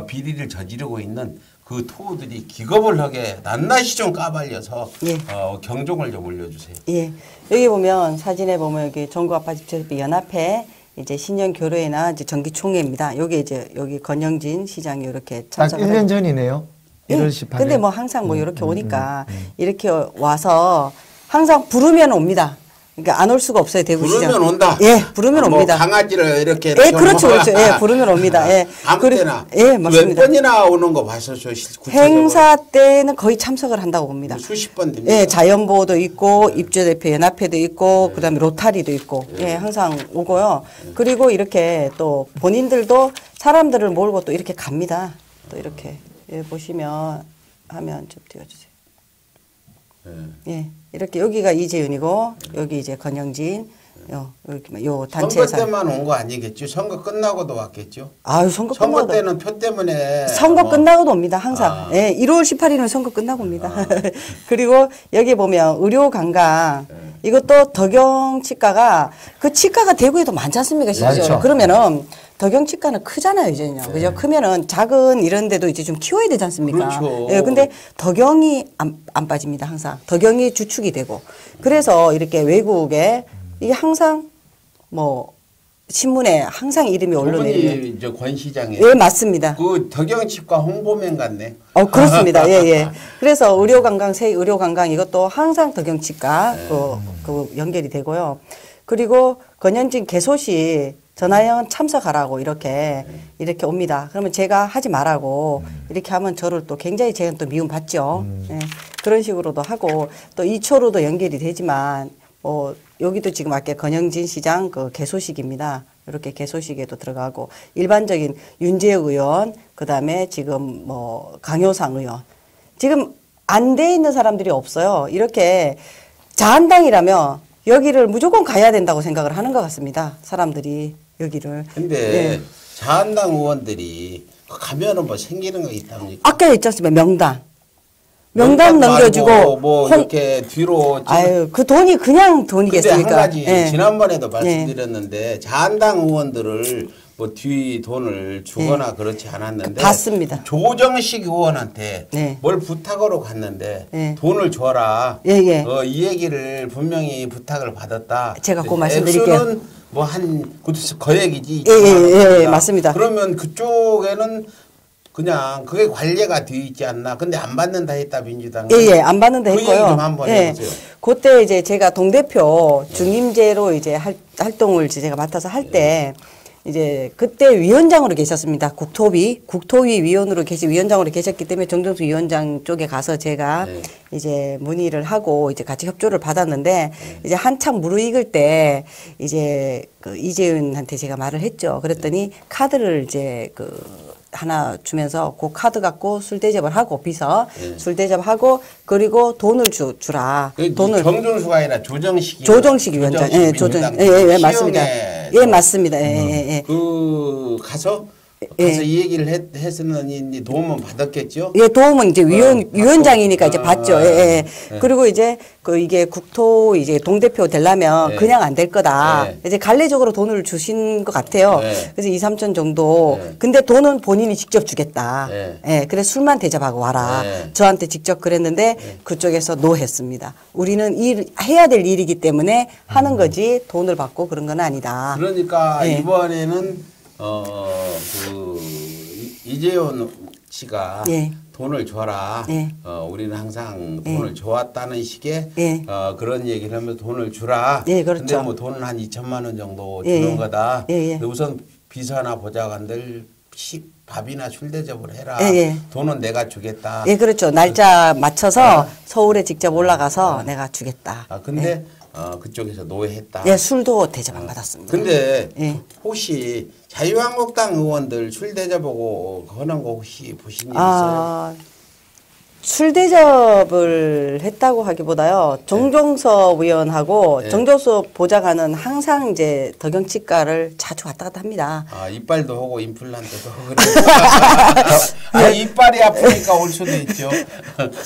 비리를 저지르고 있는 그 토우들이 기겁을 하게 낱낱이 좀 까발려서 예. 경종을 좀 올려주세요. 예. 여기 보면 사진에 보면 여기 전국아파집체협회 연합회 이제 신년 교류회나 이제 정기총회입니다. 여기 권영진 시장이 이렇게 딱 참석을 1년 전이네요. 1월 18일. 근데 항상 이렇게 오니까 이렇게 와서 항상 부르면 옵니다. 그러니까 안 올 수가 없어요, 대구시장. 부르면 온다. 예, 부르면 옵니다. 강아지를 이렇게. 예, 그렇죠. 예, 부르면 옵니다. 예. 아무 때나. 예, 맞습니다. 몇 번이나 오는 거 봤었어요, 구체적으로. 행사 때는 거의 참석을 한다고 봅니다. 수십 번 됩니다. 예, 자연보호도 있고 입주대표 연합회도 있고 그다음에 로타리도 있고 예, 항상 오고요. 그리고 이렇게 또 본인들도 사람들을 몰고 또 이렇게 갑니다. 또 이렇게 보시면 화면 좀 띄워주세요. 예, 이렇게 여기가 이재윤이고 여기 이제 권영진 요 단체에서 선거 때만 온 거 아니겠죠? 선거 끝나고도 왔겠죠? 아유 선거 끝나고 때는 표 때문에 선거 끝나고도 옵니다. 항상. 예, 1월 18일은 선거 끝나고 옵니다. 그리고 여기 보면 의료 관광 이것도 덕영 치과가 그 치과가 대구에도 많지 않습니까? 실제로. 그러면은 덕영 치과는 크잖아요, 이제는요. 그죠? 크면은 작은 이런 데도 이제 좀 키워야 되지 않습니까? 그렇죠. 예, 근데 덕영이 안 빠집니다, 항상. 덕영이 주축이 되고. 그래서 이렇게 외국에 이게 항상 신문에 항상 이름이 올라내리는. 그분이 저 권 시장이에요. 예, 맞습니다. 그 덕영치과 홍보맨 같네. 그렇습니다. 예, 예. 그래서 의료관광, 새 의료관광 이것도 항상 덕영치과 그 연결이 되고요. 그리고 권현진 개소시 전화연 참석하라고 이렇게 옵니다. 그러면 제가 하지 말라고 이렇게 하면 저를 또 굉장히 제가 또 미움 받죠. 예. 그런 식으로도 하고 또 2초로도 연결이 되지만 여기도 지금 아까 권영진 시장 그 개소식입니다. 이렇게 개소식에도 들어가고 일반적인 윤재혁 의원 그다음에 지금 강효상 의원 지금 안 돼 있는 사람들이 없어요. 이렇게 자한당이라면 여기를 무조건 가야 된다고 생각을 하는 것 같습니다. 사람들이 여기를. 근데 예. 자한당 의원들이 가면은 생기는 거 있답니까? 아까 있지 않습니까? 명단 넘겨주고 이렇게 뒤로 아유 그 돈이 그냥 돈이겠습니까? 근데 한 가지 예. 지난번에도 말씀드렸는데 자한당 의원들을 뒤 돈을 주거나 그렇지 않았는데 받습니다. 조정식 의원한테 네. 뭘 부탁으로 갔는데 네. 돈을 줘라. 예, 예. 이 얘기를 분명히 부탁을 받았다. 제가 그 말씀드릴게요. 액수는 거액이지. 예, 맞습니다. 그러면 그쪽에는 그냥 그게 관리가 되어 있지 않나. 근데 안 받는다 했다 민주당은. 예, 안 받는다 그 했고요. 얘기 좀 한번 해보세요. 그때 이제 제가 동대표 중임제로 이제 활동을 이제 제가 맡아서 할 때 이제 그때 위원장으로 계셨습니다. 국토위 위원으로 위원장으로 계셨기 때문에 정정수 위원장 쪽에 가서 제가 네. 이제 문의를 하고 이제 같이 협조를 받았는데 이제 한창 무르익을 때 이제 그 이재윤한테 제가 말을 했죠. 그랬더니 카드를 이제 하나 주면서 그 카드 갖고 술 대접을 하고 비서 술 대접하고 그리고 돈을 주라. 돈을 정준수가 아니라 조정식 위원장. 예, 예, 맞습니다. 예, 맞습니다. 예. 가서 예. 이 얘기를 했었느니 도움은 받았겠죠? 예, 도움은 이제 위원장이니까 이제 받죠. 예. 그리고 이제 이게 국토 이제 동대표 되려면 예. 그냥 안 될 거다. 예. 이제 관례적으로 돈을 주신 것 같아요. 예. 그래서 2, 3천 정도. 예. 근데 돈은 본인이 직접 주겠다. 예. 예. 그래서 술만 대접하고 와라. 예. 저한테 직접 그랬는데 그쪽에서 노했습니다. 우리는 해야 될 일이기 때문에 하는 거지 돈을 받고 그런 건 아니다. 그러니까 예. 이번에는 이재용 씨가 예. 돈을 줘라. 예. 우리는 항상 돈을 줘왔다는 식의 예. 그런 얘기를 하면서 돈을 주라. 예, 그렇죠. 근데 뭐 돈은 한 2천만 원 정도 예, 주는 예. 거다. 예, 예. 근데 우선 비서나 보좌관들 밥이나 술 대접을 해라. 예, 예. 돈은 내가 주겠다. 예, 그렇죠. 날짜 맞춰서 서울에 직접 올라가서 내가 주겠다. 근데 그쪽에서 노예했다. 예, 술도 대접 안 받았습니다. 근데 예. 혹시 자유한국당 의원들 술 대접하고 하는 거 혹시 보신 일 있어요? 술 대접을 했다고 하기보다요. 정종섭 의원하고 네. 정종섭 보좌관은 항상 이제 덕영치과를 자주 왔다 갔다 합니다. 이빨도 하고 임플란트도 하고 그러니까 이빨이 아프니까 올 수도 있죠.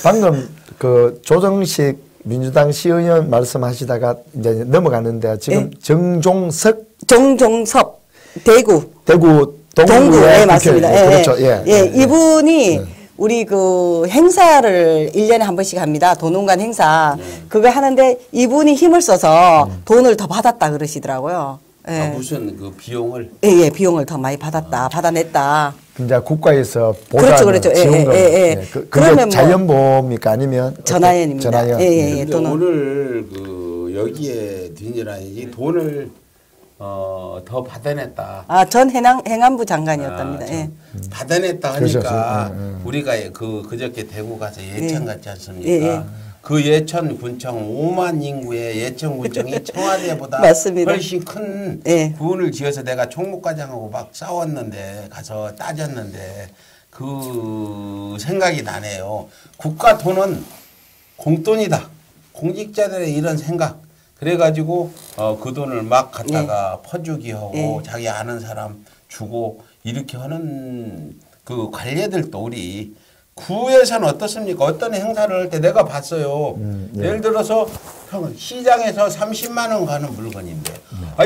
방금 그 조정식 민주당 시의원 말씀하시다가 이제 넘어가는데 지금 정종석 대구 동구 예, 맞습니다. 예, 그렇죠. 이분이 우리 그 행사를 1년에 한 번씩 합니다. 도농간 행사. 그거 하는데 이분이 힘을 써서 돈을 더 받았다 그러시더라고요. 예. 무슨 그 비용을 예, 비용을 더 많이 받아냈다. 이제 국가에서 그렇죠, 보좌는 그렇죠. 지원금. 그러면 그게 뭐 자연보험입니까 아니면 전화연입니다. 전화연. 예. 근데 돈은 오늘 여기에 뒷일아니지 돈을 더 받아냈다. 전 행안부 장관이었답니다. 예. 받아냈다 하니까 그러셨어요. 우리가 그저께 대구 가서 예천 갔지 않습니까? 예. 그 예천군청 5만 인구의 예천군청이 청와대보다 맞습니다. 훨씬 큰 예. 부분을 지어서 내가 총무과장하고 막 싸웠는데 가서 따졌는데 그 생각이 나네요. 국가 돈은 공돈이다. 공직자들의 이런 생각. 그래가지고 그 돈을 막 갖다가 퍼주기 하고 자기 아는 사람 주고 이렇게 하는 그 관례들도 우리 구에서는 어떻습니까? 어떤 행사를 할 때 내가 봤어요. 예를 들어서 시장에서 30만 원 가는 물건인데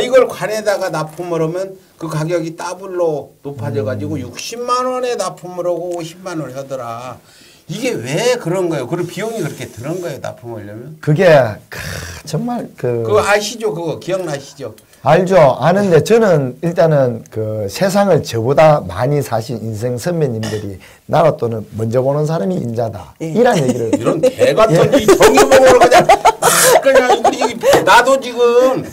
이걸 관에다가 납품을 하면 그 가격이 더블로 높아져가지고 60만 원에 납품을 하고 50만 원을 하더라. 이게 왜 그런 거예요? 그리고 비용이 그렇게 드는 거예요, 납품하려면? 그게 정말 그거 아시죠? 그거 기억나시죠? 알죠. 아는데 저는 일단은 그 세상을 저보다 많이 사신 인생 선배님들이 나라 돈을 먼저 보는 사람이 인자다. 이런 얘기를. 이런 개 같은 이 정유봉으로 그냥 우리 나도 지금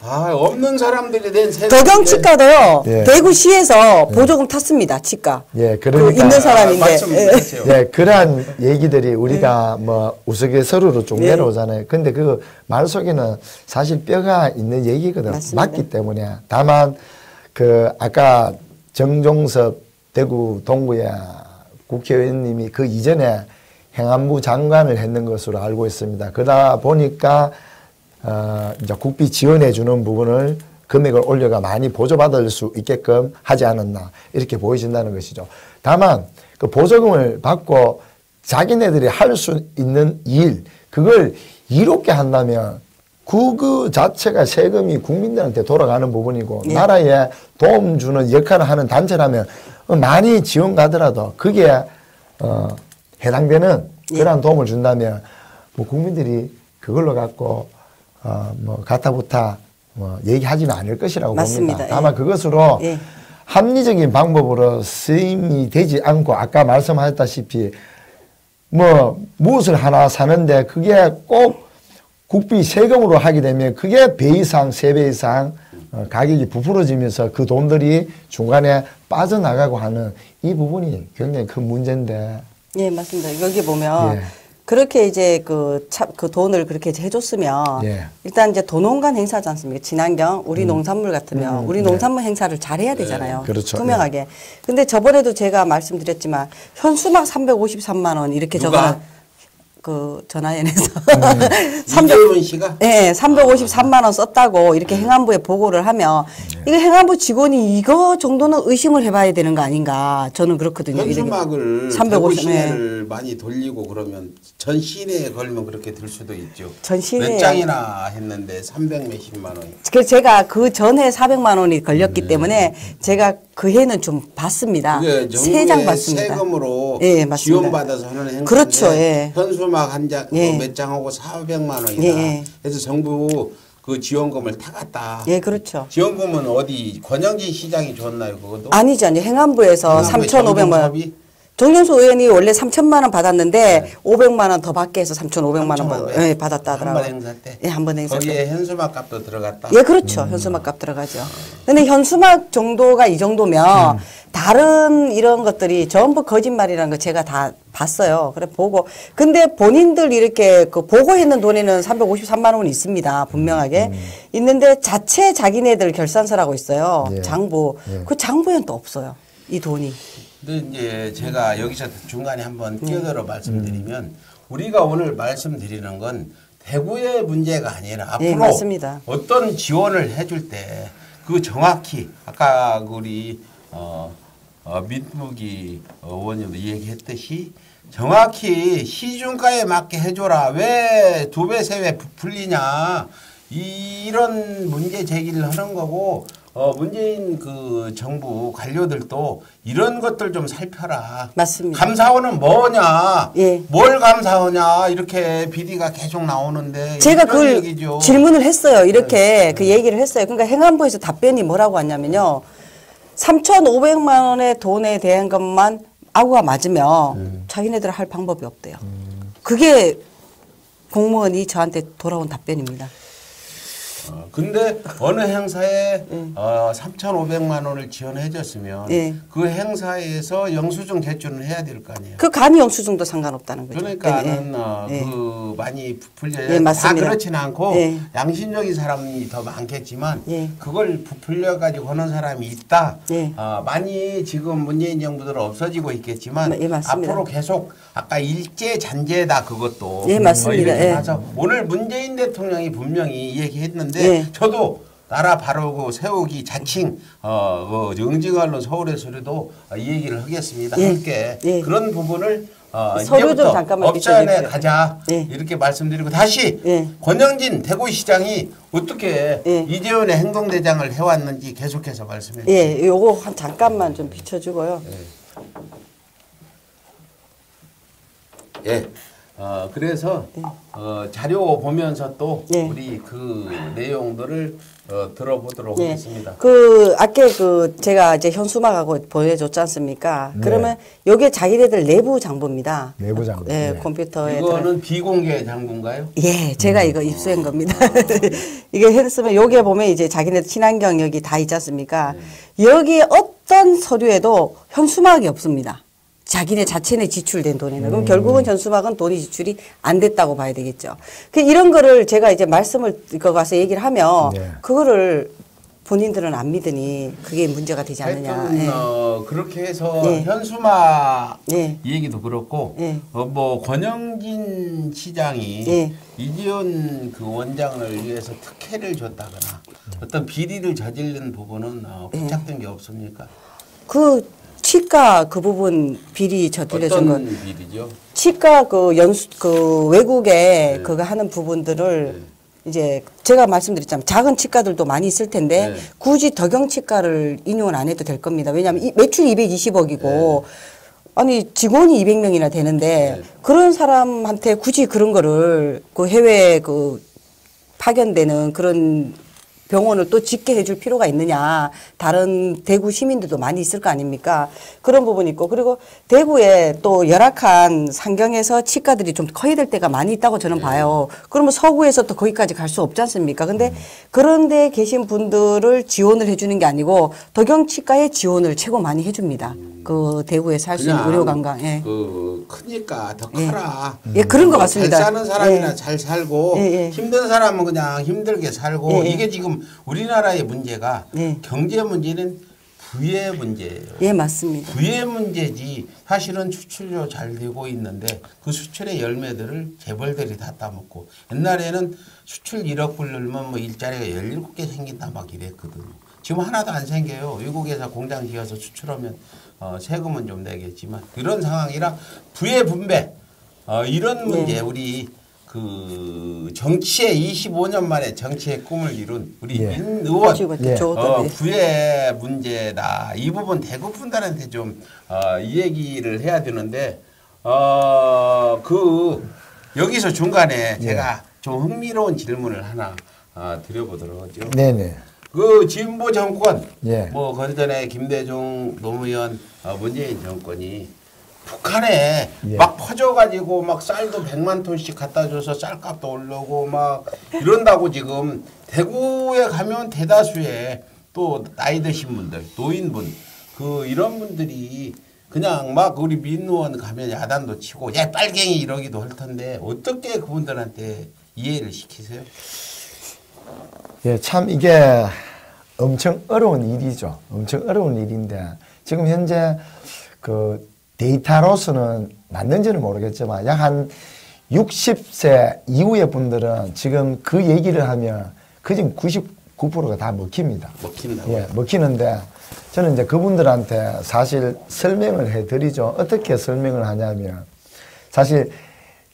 없는 사람들이 낸 세금. 덕영치과도요. 예. 대구시에서 보조금 탔습니다. 치과. 예, 그러니까 있는 사람인데. 말씀하세요. 예, 그러한 얘기들이 우리가 뭐 우스갯소리로 쭉 예. 내려오잖아요. 근데 그 말 속에는 사실 뼈가 있는 얘기거든. 맞습니다. 맞기 때문에. 다만 그 아까 정종섭 대구 동구의 국회의원님이 그 이전에 행안부 장관을 했는 것으로 알고 있습니다. 그러다 보니까 이제 국비 지원해 주는 부분을 금액을 올려가 많이 보조받을 수 있게끔 하지 않았나 이렇게 보여진다는 것이죠. 다만 그 보조금을 받고 자기네들이 할 수 있는 일 그걸 이롭게 한다면 그 자체가 세금이 국민들한테 돌아가는 부분이고 나라에 도움 주는 역할을 하는 단체라면 많이 지원 가더라도 그게 해당되는 그러한 도움을 준다면 뭐 국민들이 그걸로 갖고 뭐 가타부타 뭐 얘기하지는 않을 것이라고 맞습니다. 봅니다. 다만 그것으로 합리적인 방법으로 쓰임이 되지 않고 아까 말씀하셨다시피 뭐 무엇을 하나 사는데 그게 꼭 국비 세금으로 하게 되면 그게 배 이상, 3배 이상 가격이 부풀어지면서 그 돈들이 중간에 빠져나가고 하는 이 부분이 굉장히 큰 문제인데. 예, 맞습니다. 여기 보면 예. 그렇게 이제 그 돈을 그렇게 해줬으면 예. 일단 이제 도농간 행사지 않습니까? 친환경, 우리 농산물 같으면 우리 네. 농산물 행사를 잘해야 되잖아요. 그렇죠. 투명하게. 근데 저번에도 제가 말씀드렸지만 현수막 353만 원 이렇게 누가? 적어놔. 그 전화연에서 이재훈 씨가 네, 353만 원 썼다고 이렇게 행안부에 보고를 하면 이거 행안부 직원이 이거 정도는 의심을 해봐야 되는 거 아닌가 저는 그렇거든요. 현수막을 350, 대구 네. 시내를 많이 돌리고 그러면 전 시내에 걸면 그렇게 들 수도 있죠. 전 시내에. 몇 장이나 했는데 300 몇십만 원. 그래서 제가 그 전에 400만 원이 걸렸기 때문에 제가 그 해는 좀 봤습니다. 그게 3장 정부의 봤습니다. 세금으로 예, 맞습니다. 지원받아서 하는 행사인데 그렇죠, 예. 현수막 한 장, 예. 몇 장하고 400만 원이다. 예. 그래서 정부 그 지원금을 타갔다. 예, 그렇죠. 지원금은 어디 권영진 시장이 줬나요, 그것도? 아니죠. 아니 행안부에서 행안부의 3,500만 원. 정동섭이? 정윤수 의원이 원래 3천만 원 받았는데 500만 원 더 받게 해서 3,500만 원 3,500. 예, 받았다 하더라고요. 한번 행사 때? 예, 한 번 행사 때. 거기에 현수막 값도 들어갔다. 예, 그렇죠. 현수막 값 들어가죠. 근데 현수막 정도가 이 정도면 다른 이런 것들이 전부 거짓말이라는 거 제가 다 봤어요. 그래 보고. 근데 본인들 이렇게 그 보고했는 돈에는 353만 원이 있습니다. 분명하게. 있는데 자체 자기네들 결산서라고 있어요. 예. 장부. 예. 그 장부에는 또 없어요. 이 돈이. 근데 이제 제가 여기서 중간에 한번 끼어들어 말씀드리면 우리가 오늘 말씀드리는 건 대구의 문제가 아니라 앞으로 네, 맞습니다. 어떤 지원을 해줄 때 그 정확히 아까 우리 민무기 의원님도 얘기했듯이 정확히 시중가에 맞게 해줘라. 왜 2배, 3배 부풀리냐. 이런 문제 제기를 하는 거고 문재인 그 정부 관료들도 이런 것들 좀 살펴라. 맞습니다. 감사원은 뭐냐? 예. 뭘 감사하냐? 이렇게 비리가 계속 나오는데 제가 이런 그걸 얘기죠. 질문을 했어요. 이렇게 그 얘기를 했어요. 그러니까 행안부에서 답변이 뭐라고 하냐면요. 3,500만 원의 돈에 대한 것만 아구가 맞으면 자기네들 할 방법이 없대요. 그게 공무원이 저한테 돌아온 답변입니다. 근데 어느 행사에 3,500만 원을 지원해 줬으면 예. 그 행사에서 영수증 제출은 해야 될 거 아니에요. 그 간이 영수증도 상관없다는 거죠. 그러니까는 예, 예. 그 많이 부풀려야 예, 다 맞습니다. 그렇지는 않고 예. 양심적인 사람이 더 많겠지만 예. 그걸 부풀려 가지고 하는 사람이 있다. 예. 많이 지금 문재인 정부들은 없어지고 있겠지만 예, 맞습니다. 앞으로 계속 아까 일제 잔재다 그것도 예, 맞습니다. 이렇게 예. 해서 오늘 문재인 대통령이 분명히 얘기했는데 예. 저도 나라 바르고 세우기 자칭 응징 언론 서울의 소리도 이 얘기를 하겠습니다. 예. 함께 예. 그런 부분을 서류 좀 이제부터 잠깐만 업전에 비춰주십시오. 가자 예. 이렇게 말씀드리고 다시 예. 권영진 대구시장이 어떻게 예. 이재훈의 행동대장을 해왔는지 계속해서 말씀해 주세요. 예, 요거 한 잠깐만 좀 비춰주고요. 예. 그래서 자료 보면서 또 예. 우리 그 내용들을 들어보도록 예. 하겠습니다. 그 아까 그 제가 이제 현수막하고 보여줬지 않습니까? 네. 그러면 요게 자기네들 내부 장부입니다. 내부 장부. 예, 예. 컴퓨터에 이거는 비공개 장부인가요? 예, 제가 이거 입수한 겁니다. 이게 했으면 여기에 보면 이제 자기네 친환경 여기 다 있지 않습니까? 여기에 어떤 서류에도 현수막이 없습니다. 자기네 자체내 지출된 돈에는. 그럼 결국은 현수막은 돈이 지출이 안 됐다고 봐야 되겠죠. 그 이런 거를 제가 이제 말씀을 이거 가서 얘기를 하면 네. 그거를 본인들은 안 믿으니 그게 문제가 되지 않느냐. 하여튼 예. 그렇게 해서 예. 현수막 예. 얘기도 그렇고 예. 뭐 권영진 시장이 예. 이재훈 그 원장을 위해서 특혜를 줬다거나 어떤 비리를 저지른 부분은 포착된 게 없습니까? 그 치과 그 부분 비리 저질러준 건 어떤 비리죠? 치과 그 외국에 그거 하는 부분들을 이제 제가 말씀드렸잖아요. 작은 치과들도 많이 있을 텐데 네. 굳이 덕영 치과를 인용을 안 해도 될 겁니다. 왜냐하면 매출 220억이고 아니 직원이 200명이나 되는데 그런 사람한테 굳이 그런 거를 그 해외 그 파견되는 그런 병원을 또 짓게 해줄 필요가 있느냐. 다른 대구 시민들도 많이 있을 거 아닙니까? 그런 부분이 있고. 그리고 대구에 또 열악한 상경에서 치과들이 좀 커야 될 때가 많이 있다고 저는 봐요. 그러면 서구에서 또 거기까지 갈 수 없지 않습니까? 근데 그런 데 계신 분들을 지원을 해주는 게 아니고 덕영치과에 지원을 최고 많이 해줍니다. 그 대구에서 할 수 있는 의료관광. 예. 크니까 더 커라. 예, 그런 것 같습니다. 잘 사는 사람이나 예. 잘 살고 예. 힘든 사람은 그냥 힘들게 살고 예. 이게 지금 우리나라의 문제가 예. 경제 문제는 부의 문제예요. 예, 맞습니다. 부의 문제지 사실은 수출도 잘 되고 있는데 그 수출의 열매들을 재벌들이 다 따먹고 옛날에는 수출 1억 불 넣으면 뭐 일자리가 17개 생긴다 막 이랬거든요. 지금 하나도 안 생겨요. 외국에서 공장 지어서 수출하면 세금은 좀 내겠지만 이런 상황이라 부의 분배 이런 문제 우리 그 정치에 25년 만에 정치의 꿈을 이룬 우리 예. 민 의원 예. 부의 문제다. 이 부분 대구 분들한테 좀 이 얘기를 해야 되는데 그 여기서 중간에 제가 좀 흥미로운 질문을 하나 드려보도록 하죠. 네네. 그 진보 정권, 예. 뭐 그전에 김대중, 노무현, 문재인 정권이 북한에 예. 막 퍼져가지고 막 쌀도 100만 톤씩 갖다 줘서 쌀값도 오르고 막 이런다고 지금 대구에 가면 대다수의 또 나이 드신 분들, 노인분, 그 이런 분들이 그냥 막 우리 민의원 가면 야단도 치고 야 빨갱이 이러기도 할 텐데 어떻게 그분들한테 이해를 시키세요? 예, 참 이게 엄청 어려운 일이죠. 엄청 어려운 일인데 지금 현재 그 데이터로서는 맞는지는 모르겠지만 약 한 60세 이후의 분들은 지금 그 얘기를 하면 그 지금 99%가 다 먹힙니다. 먹힌다고요? 예, 먹히는데 저는 이제 그분들한테 사실 설명을 해드리죠. 어떻게 설명을 하냐면 사실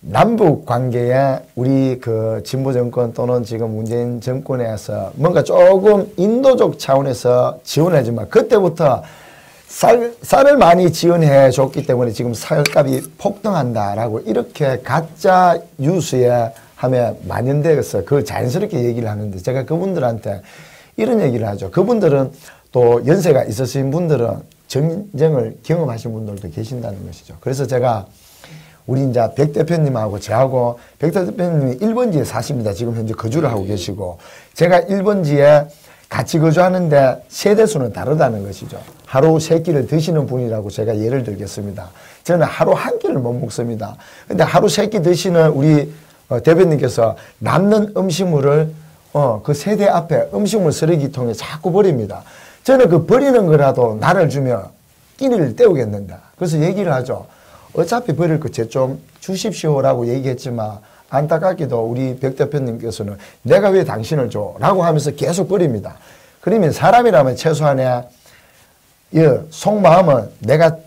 남북 관계에 우리 그 진보 정권 또는 지금 문재인 정권에서 뭔가 조금 인도적 차원에서 지원해주면 그때부터 쌀을 많이 지원해 줬기 때문에 지금 쌀값이 폭등한다라고 이렇게 가짜 뉴스에 하면 만연되어서 그걸 자연스럽게 얘기를 하는데 제가 그분들한테 이런 얘기를 하죠. 그분들은 또 연세가 있으신 분들은 전쟁을 경험하신 분들도 계신다는 것이죠. 그래서 제가 우리 이제 백 대표님하고 저하고 백 대표님이 1번지에 사십니다. 지금 현재 거주를 하고 계시고 제가 1번지에 같이 거주하는데 세대수는 다르다는 것이죠. 하루 3끼를 드시는 분이라고 제가 예를 들겠습니다. 저는 하루 한 끼를 못 먹습니다. 근데 하루 3끼 드시는 우리 대표님께서 남는 음식물을 그 세대 앞에 음식물 쓰레기통에 자꾸 버립니다. 저는 그 버리는 거라도 나를 주면 끼니를 때우겠는데 그래서 얘기를 하죠. 어차피 버릴 거 제 좀 주십시오라고 얘기했지만 안타깝게도 우리 백 대표님께서는 내가 왜 당신을 줘? 라고 하면서 계속 버립니다. 그러면 사람이라면 최소한의 속마음은 내가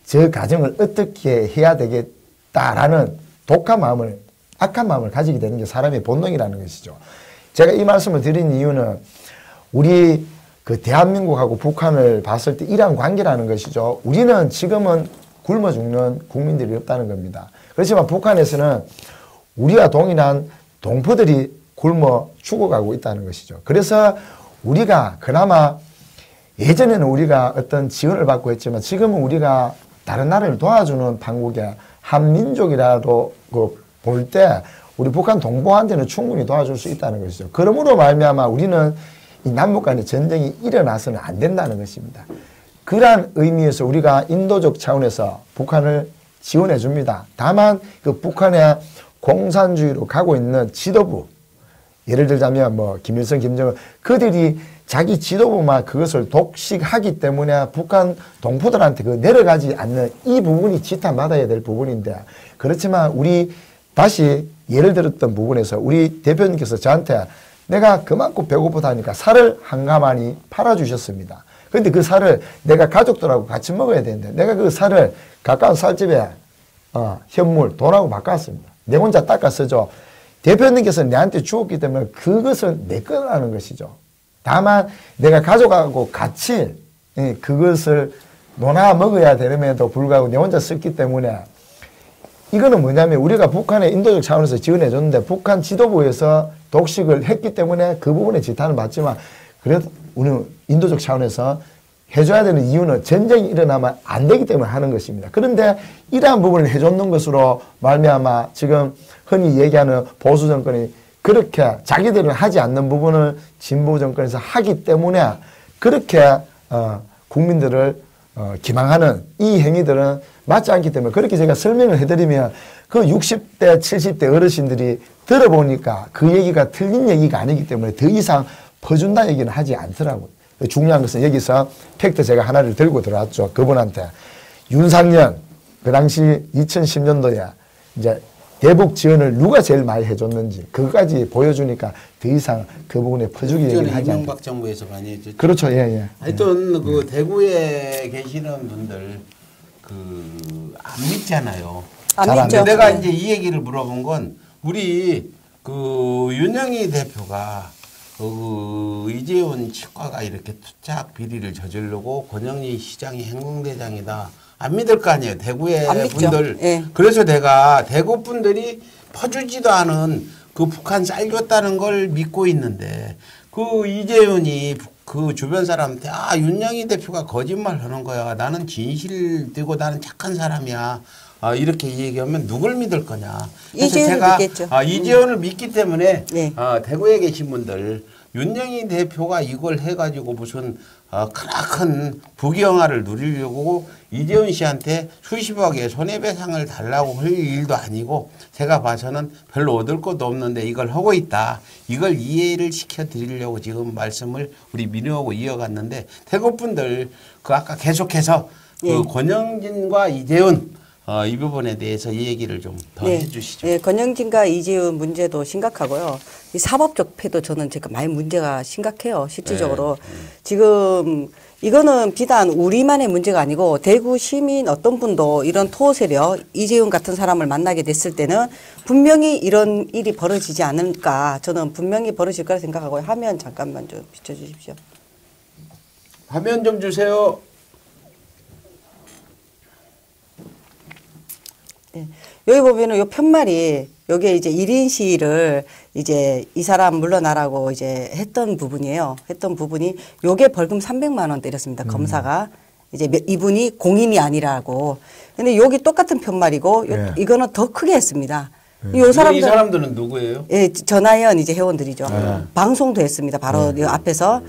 저 가정을 어떻게 해야 되겠다라는 독한 마음을 악한 마음을 가지게 되는 게 사람의 본능이라는 것이죠. 제가 이 말씀을 드린 이유는 우리 그 대한민국하고 북한을 봤을 때 이러한 관계라는 것이죠. 우리는 지금은 굶어 죽는 국민들이 없다는 겁니다. 그렇지만 북한에서는 우리와 동일한 동포들이 굶어 죽어가고 있다는 것이죠. 그래서 우리가 그나마 예전에는 우리가 어떤 지원을 받고 했지만 지금은 우리가 다른 나라를 도와주는 방국에 한민족이라도 볼 때 우리 북한 동포한테는 충분히 도와줄 수 있다는 것이죠. 그러므로 말미암아 우리는 이 남북 간의 전쟁이 일어나서는 안 된다는 것입니다. 그러한 의미에서 우리가 인도적 차원에서 북한을 지원해 줍니다. 다만 그 북한의 공산주의로 가고 있는 지도부, 예를 들자면 뭐 김일성, 김정은 그들이 자기 지도부만 그것을 독식하기 때문에 북한 동포들한테 그 내려가지 않는 이 부분이 지탄받아야 될 부분인데 그렇지만 우리 다시 예를 들었던 부분에서 우리 대표님께서 저한테 내가 그만큼 배고프다니까 쌀을 한 가마니 팔아주셨습니다. 그런데 그 쌀을 내가 가족들하고 같이 먹어야 되는데 내가 그 쌀을 가까운 쌀집에 현물, 돈하고 바꿨습니다. 내 혼자 닦아 쓰죠. 대표님께서 내한테 주었기 때문에 그것을 내 거라는 것이죠. 다만 내가 가족하고 같이 그것을 논아 먹어야 되는데도 불구하고 내 혼자 썼기 때문에 이거는 뭐냐면 우리가 북한에 인도적 차원에서 지원해 줬는데 북한 지도부에서 독식을 했기 때문에 그 부분에 지탄을 받지만 그래도 우리는 인도적 차원에서 해줘야 되는 이유는 전쟁이 일어나면 안 되기 때문에 하는 것입니다. 그런데 이러한 부분을 해줬는 것으로 말미암아 지금 흔히 얘기하는 보수 정권이 그렇게 자기들은 하지 않는 부분을 진보 정권에서 하기 때문에 그렇게 국민들을 기망하는 이 행위들은 맞지 않기 때문에 그렇게 제가 설명을 해드리면 그 60대 70대 어르신들이 들어보니까 그 얘기가 틀린 얘기가 아니기 때문에 더 이상 퍼준다 얘기는 하지 않더라고요. 중요한 것은 여기서 팩트 제가 하나를 들고 들어왔죠. 그분한테 윤상열 그 당시 2010년도에 이제 대북 지원을 누가 제일 많이 해줬는지 그것까지 보여주니까 더 이상 그 부분에 퍼주기 얘기를 하지 않죠. 이명박 정부에서 많이 해줬죠. 그렇죠. 예. 하여튼 그 대구에 계시는 분들 안 믿잖아요. 안 믿죠. 내가 이제 이 얘기를 물어본 건 우리 그 윤영희 대표가 그 이재원 치과가 이렇게 투짝 비리를 저지르고 권영희 시장이 행동대장이다. 안 믿을 거 아니에요. 대구의 안 믿죠. 분들. 예. 그래서 내가 대구 분들이 퍼주지도 않은 그 북한 쌀 줬다는 걸 믿고 있는데 그 이재훈이 그 주변 사람한테 윤영희 대표가 거짓말 하는 거야. 나는 진실되고 나는 착한 사람이야. 이렇게 얘기하면 누굴 믿을 거냐. 그래서 이재훈을 제가 믿겠죠. 이재훈을 믿기 때문에 네. 대구에 계신 분들 윤영희 대표가 이걸 해가지고 무슨 크나큰 부귀영화를 누리려고 이재훈 씨한테 수십억의 손해배상을 달라고 할 일도 아니고 제가 봐서는 별로 얻을 것도 없는데 이걸 하고 있다. 이걸 이해를 시켜드리려고 지금 말씀을 우리 민우하고 이어갔는데 대구 분들 그 아까 계속해서 그 권영진과 이재훈 이 부분에 대해서 이 얘기를 좀 더 해주시죠. 네, 권영진과 이재훈 문제도 심각하고요. 이 사법적 패도 저는 제가 많이 문제가 심각해요. 실질적으로. 지금 이거는 비단 우리만의 문제가 아니고 대구 시민 어떤 분도 이런 토호 세력 이재훈 같은 사람을 만나게 됐을 때는 분명히 이런 일이 벌어지지 않을까. 저는 분명히 벌어질 거라 생각하고요. 화면 잠깐만 좀 비춰주십시오. 화면 좀 주세요. 네. 여기 보면은 요 편말이 여기에 이제 1인 시위를 이제 이 사람 물러나라고 이제 했던 부분이에요. 했던 부분이 요게 벌금 300만 원 때렸습니다. 검사가. 이제 이분이 공인이 아니라고. 근데 여기 똑같은 편말이고 이거는 더 크게 했습니다. 이 이 사람들은 누구예요? 예, 전하연 이제 회원들이죠. 방송도 했습니다. 바로 이 앞에서.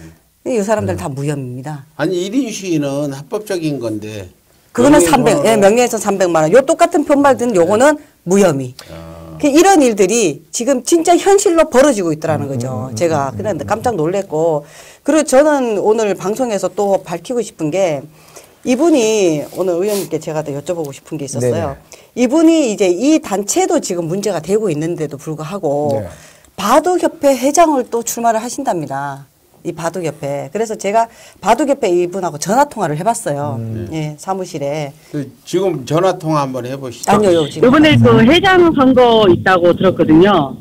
이 사람들 다 무혐의입니다. 아니 1인 시위는 합법적인 건데 그거는 300, 예, 명예훼손 300만 원. 요 똑같은 편말든 요거는 무혐의. 이런 일들이 지금 진짜 현실로 벌어지고 있더라는 거죠. 제가 그런데 깜짝 놀랐고. 그리고 저는 오늘 방송에서 또 밝히고 싶은 게 이분이 오늘 의원님께 제가 더 여쭤보고 싶은 게 있었어요. 네네. 이분이 이제 이 단체도 지금 문제가 되고 있는데도 불구하고 네. 바둑협회 회장을 또 출마를 하신답니다. 이 바둑협회. 그래서 제가 바둑협회 이분하고 전화 통화를 해봤어요. 예, 사무실에. 지금 전화 통화 한번 해보시죠. 아니요, 지금. 이번에 그 회장 선거 있다고 들었거든요.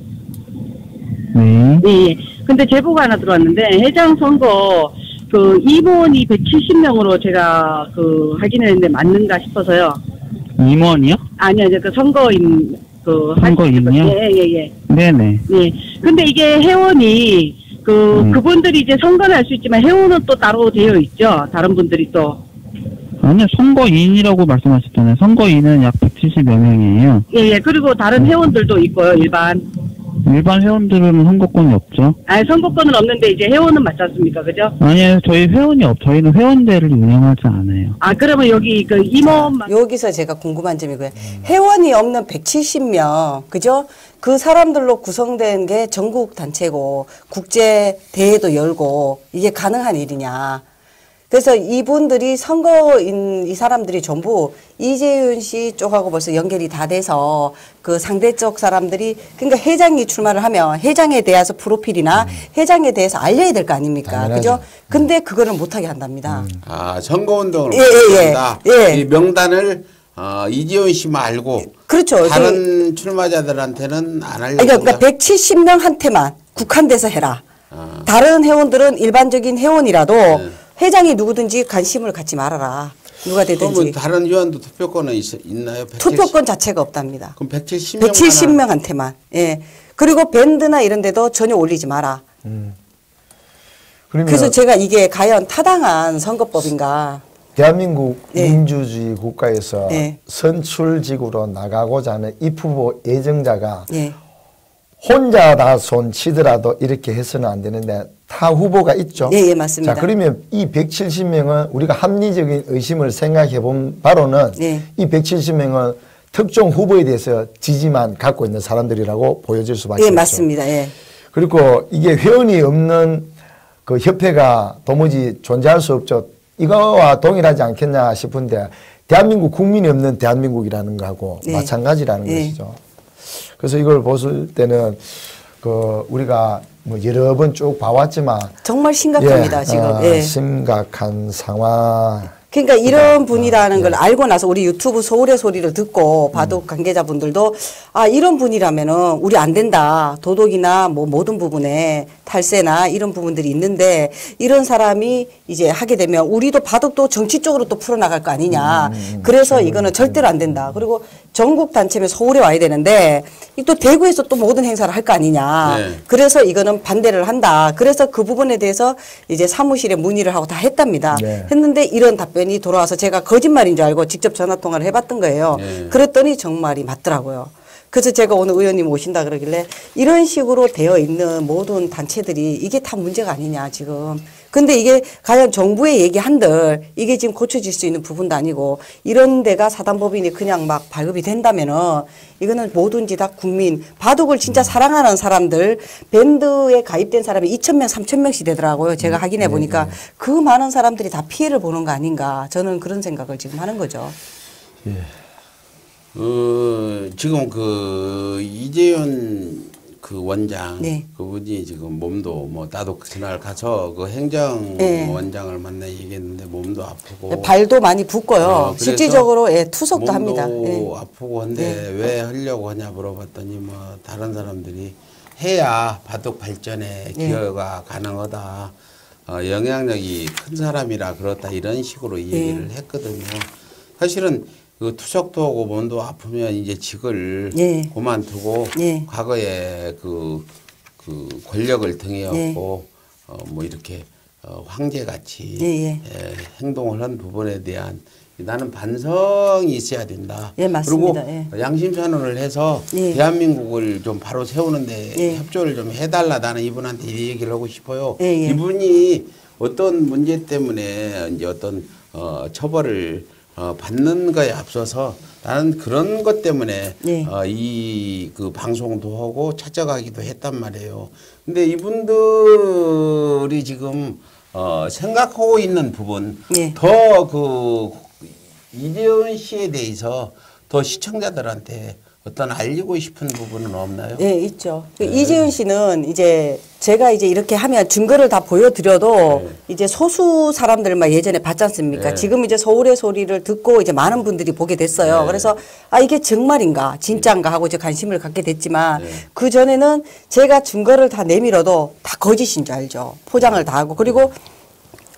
네. 예. 근데 제보가 하나 들어왔는데 회장 선거 그 임원이 170명으로 제가 그 확인을 했는데 맞는가 싶어서요. 임원이요? 아니요, 그 선거인 그 선거인이요? 예. 네네. 네. 근데 이게 회원이 그분들이 이제 선거를 할 수 있지만 회원은 또 따로 되어 있죠. 다른 분들이 또. 아니요, 선거인이라고 말씀하셨잖아요. 선거인은 약 170여 명이에요. 예. 그리고 다른 회원들도 있고요, 일반. 일반 회원들은 선거권이 없죠. 선거권은 없는데 이제 회원은 맞지 않습니까? 그죠? 아니요, 저희 회원이 저희는 회원대를 운영하지 않아요. 그러면 여기 그 임원만. 여기서 제가 궁금한 점이고요. 회원이 없는 170명, 그죠? 그 사람들로 구성된 게 전국 단체고 국제 대회도 열고 이게 가능한 일이냐. 그래서 이분들이 선거인 이 사람들이 전부 이재훈 씨 쪽하고 벌써 연결이 다 돼서 그 상대쪽 사람들이 그러니까 회장이 출마를 하면 회장에 대해서 프로필이나 회장에 대해서 알려야 될 거 아닙니까? 당연하죠. 그죠? 근데 그거를 못하게 한답니다. 선거운동을 예. 한다. 예. 이 명단을 이재훈 씨 말고 그렇죠. 다른 출마자들한테는 안 알려준다. 그러니까 170명한테만 국한돼서 해라. 다른 회원들은 일반적인 회원이라도 회장이 누구든지 관심을 갖지 말아라. 누가 그러면 되든지. 다른 의원도 투표권은 있나요? 투표권 자체가 없답니다. 그럼 170명 170명한테만. 예. 그리고 밴드나 이런 데도 전혀 올리지 마라. 그러면 그래서 제가 이게 과연 타당한 선거법인가. 대한민국 네. 민주주의 국가에서 네. 선출직으로 나가고자 하는 입후보 예정자가 예. 혼자 다 손 치더라도 이렇게 해서는 안 되는데 타 후보가 있죠. 예, 예, 맞습니다. 자, 그러면 이 170명은 우리가 합리적인 의심을 생각해 본 바로는 예. 이 170명은 특정 후보에 대해서 지지만 갖고 있는 사람들이라고 보여질 수밖에 예, 없죠. 맞습니다. 예. 그리고 이게 회원이 없는 그 협회가 도무지 존재할 수 없죠. 이거와 동일하지 않겠냐 싶은데 대한민국 국민이 없는 대한민국이라는 거하고 네. 마찬가지라는 네. 것이죠. 그래서 이걸 봤을 때는 그 우리가 뭐 여러 번 쭉 봐왔지만 정말 심각합니다, 지금. 예. 심각한 상황. 그러니까 이런 분이라는 걸 알고 나서 우리 유튜브 서울의 소리를 듣고 바둑 관계자분들도 아 이런 분이라면은 우리 안 된다. 도덕이나 뭐 모든 부분에 탈세나 이런 부분들이 있는데 이런 사람이 이제 하게 되면 우리도 바둑도 정치 쪽으로 또 풀어나갈 거 아니냐. 그래서 이거는 절대로 안 된다. 그리고 전국 단체면 서울에 와야 되는데 이 또 대구에서 또 모든 행사를 할 거 아니냐. 네. 그래서 이거는 반대를 한다. 그래서 그 부분에 대해서 이제 사무실에 문의를 하고 다 했답니다. 네. 했는데 이런 답변이 돌아와서 제가 거짓말인 줄 알고 직접 전화 통화를 해봤던 거예요. 네. 그랬더니 정말이 맞더라고요. 그래서 제가 오늘 의원님 오신다 그러길래 이런 식으로 되어 있는 모든 단체들이 이게 다 문제가 아니냐 지금. 근데 이게 과연 정부의 얘기한들 이게 지금 고쳐질 수 있는 부분도 아니고 이런 데가 사단법인이 그냥 막 발급이 된다면은 이거는 뭐든지 다 국민 바둑을 진짜 사랑하는 사람들 밴드에 가입된 사람이 2,000명 3,000명씩 되더라고요. 제가 확인해 보니까 그 많은 사람들이 다 피해를 보는 거 아닌가 저는 그런 생각을 지금 하는 거죠. 지금 그 이재현 그 원장 네. 그분이 지금 몸도 뭐 나도 그날 가서 그 행정 네. 원장을 만나 얘기했는데 몸도 아프고 발도 많이 붓고요. 그래서 실질적으로 예, 투석도 몸도 합니다. 예. 아프고 한데 왜 하려고 하냐 물어봤더니 뭐 다른 사람들이 해야 바둑 발전에 기여가 가능하다. 영향력이 큰 사람이라 그렇다 이런 식으로 얘기를 했거든요. 사실은 그 투석도 하고 몸도 아프면 이제 직을 예. 그만두고 예. 과거에 그 권력을 등에 업고 뭐 이렇게 황제같이 예, 예. 행동을 한 부분에 대한 나는 반성이 있어야 된다. 예, 맞습니다. 그리고 양심선언을 해서 예. 대한민국을 좀 바로 세우는데 예. 협조를 좀 해달라. 나는 이분한테 이 얘기를 하고 싶어요. 예, 예. 이분이 어떤 문제 때문에 이제 어떤 처벌을 받는 거에 앞서서 나는 그런 것 때문에 예. 이 그 방송도 하고 찾아가기도 했단 말이에요. 근데 이분들이 지금 생각하고 있는 부분 예. 더 그 이재현 씨에 대해서 더 시청자들한테 어떤 알리고 싶은 부분은 없나요? 예, 있죠. 이재훈 씨는 이제 제가 이제 이렇게 하면 증거를 다 보여드려도 이제 소수 사람들만 예전에 봤지 않습니까? 네. 지금 이제 서울의 소리를 듣고 이제 많은 분들이 보게 됐어요. 네. 그래서 아, 이게 정말인가, 진짜인가 하고 이제 관심을 갖게 됐지만 네. 그 전에는 제가 증거를 다 내밀어도 다 거짓인 줄 알죠. 포장을 다 하고. 그리고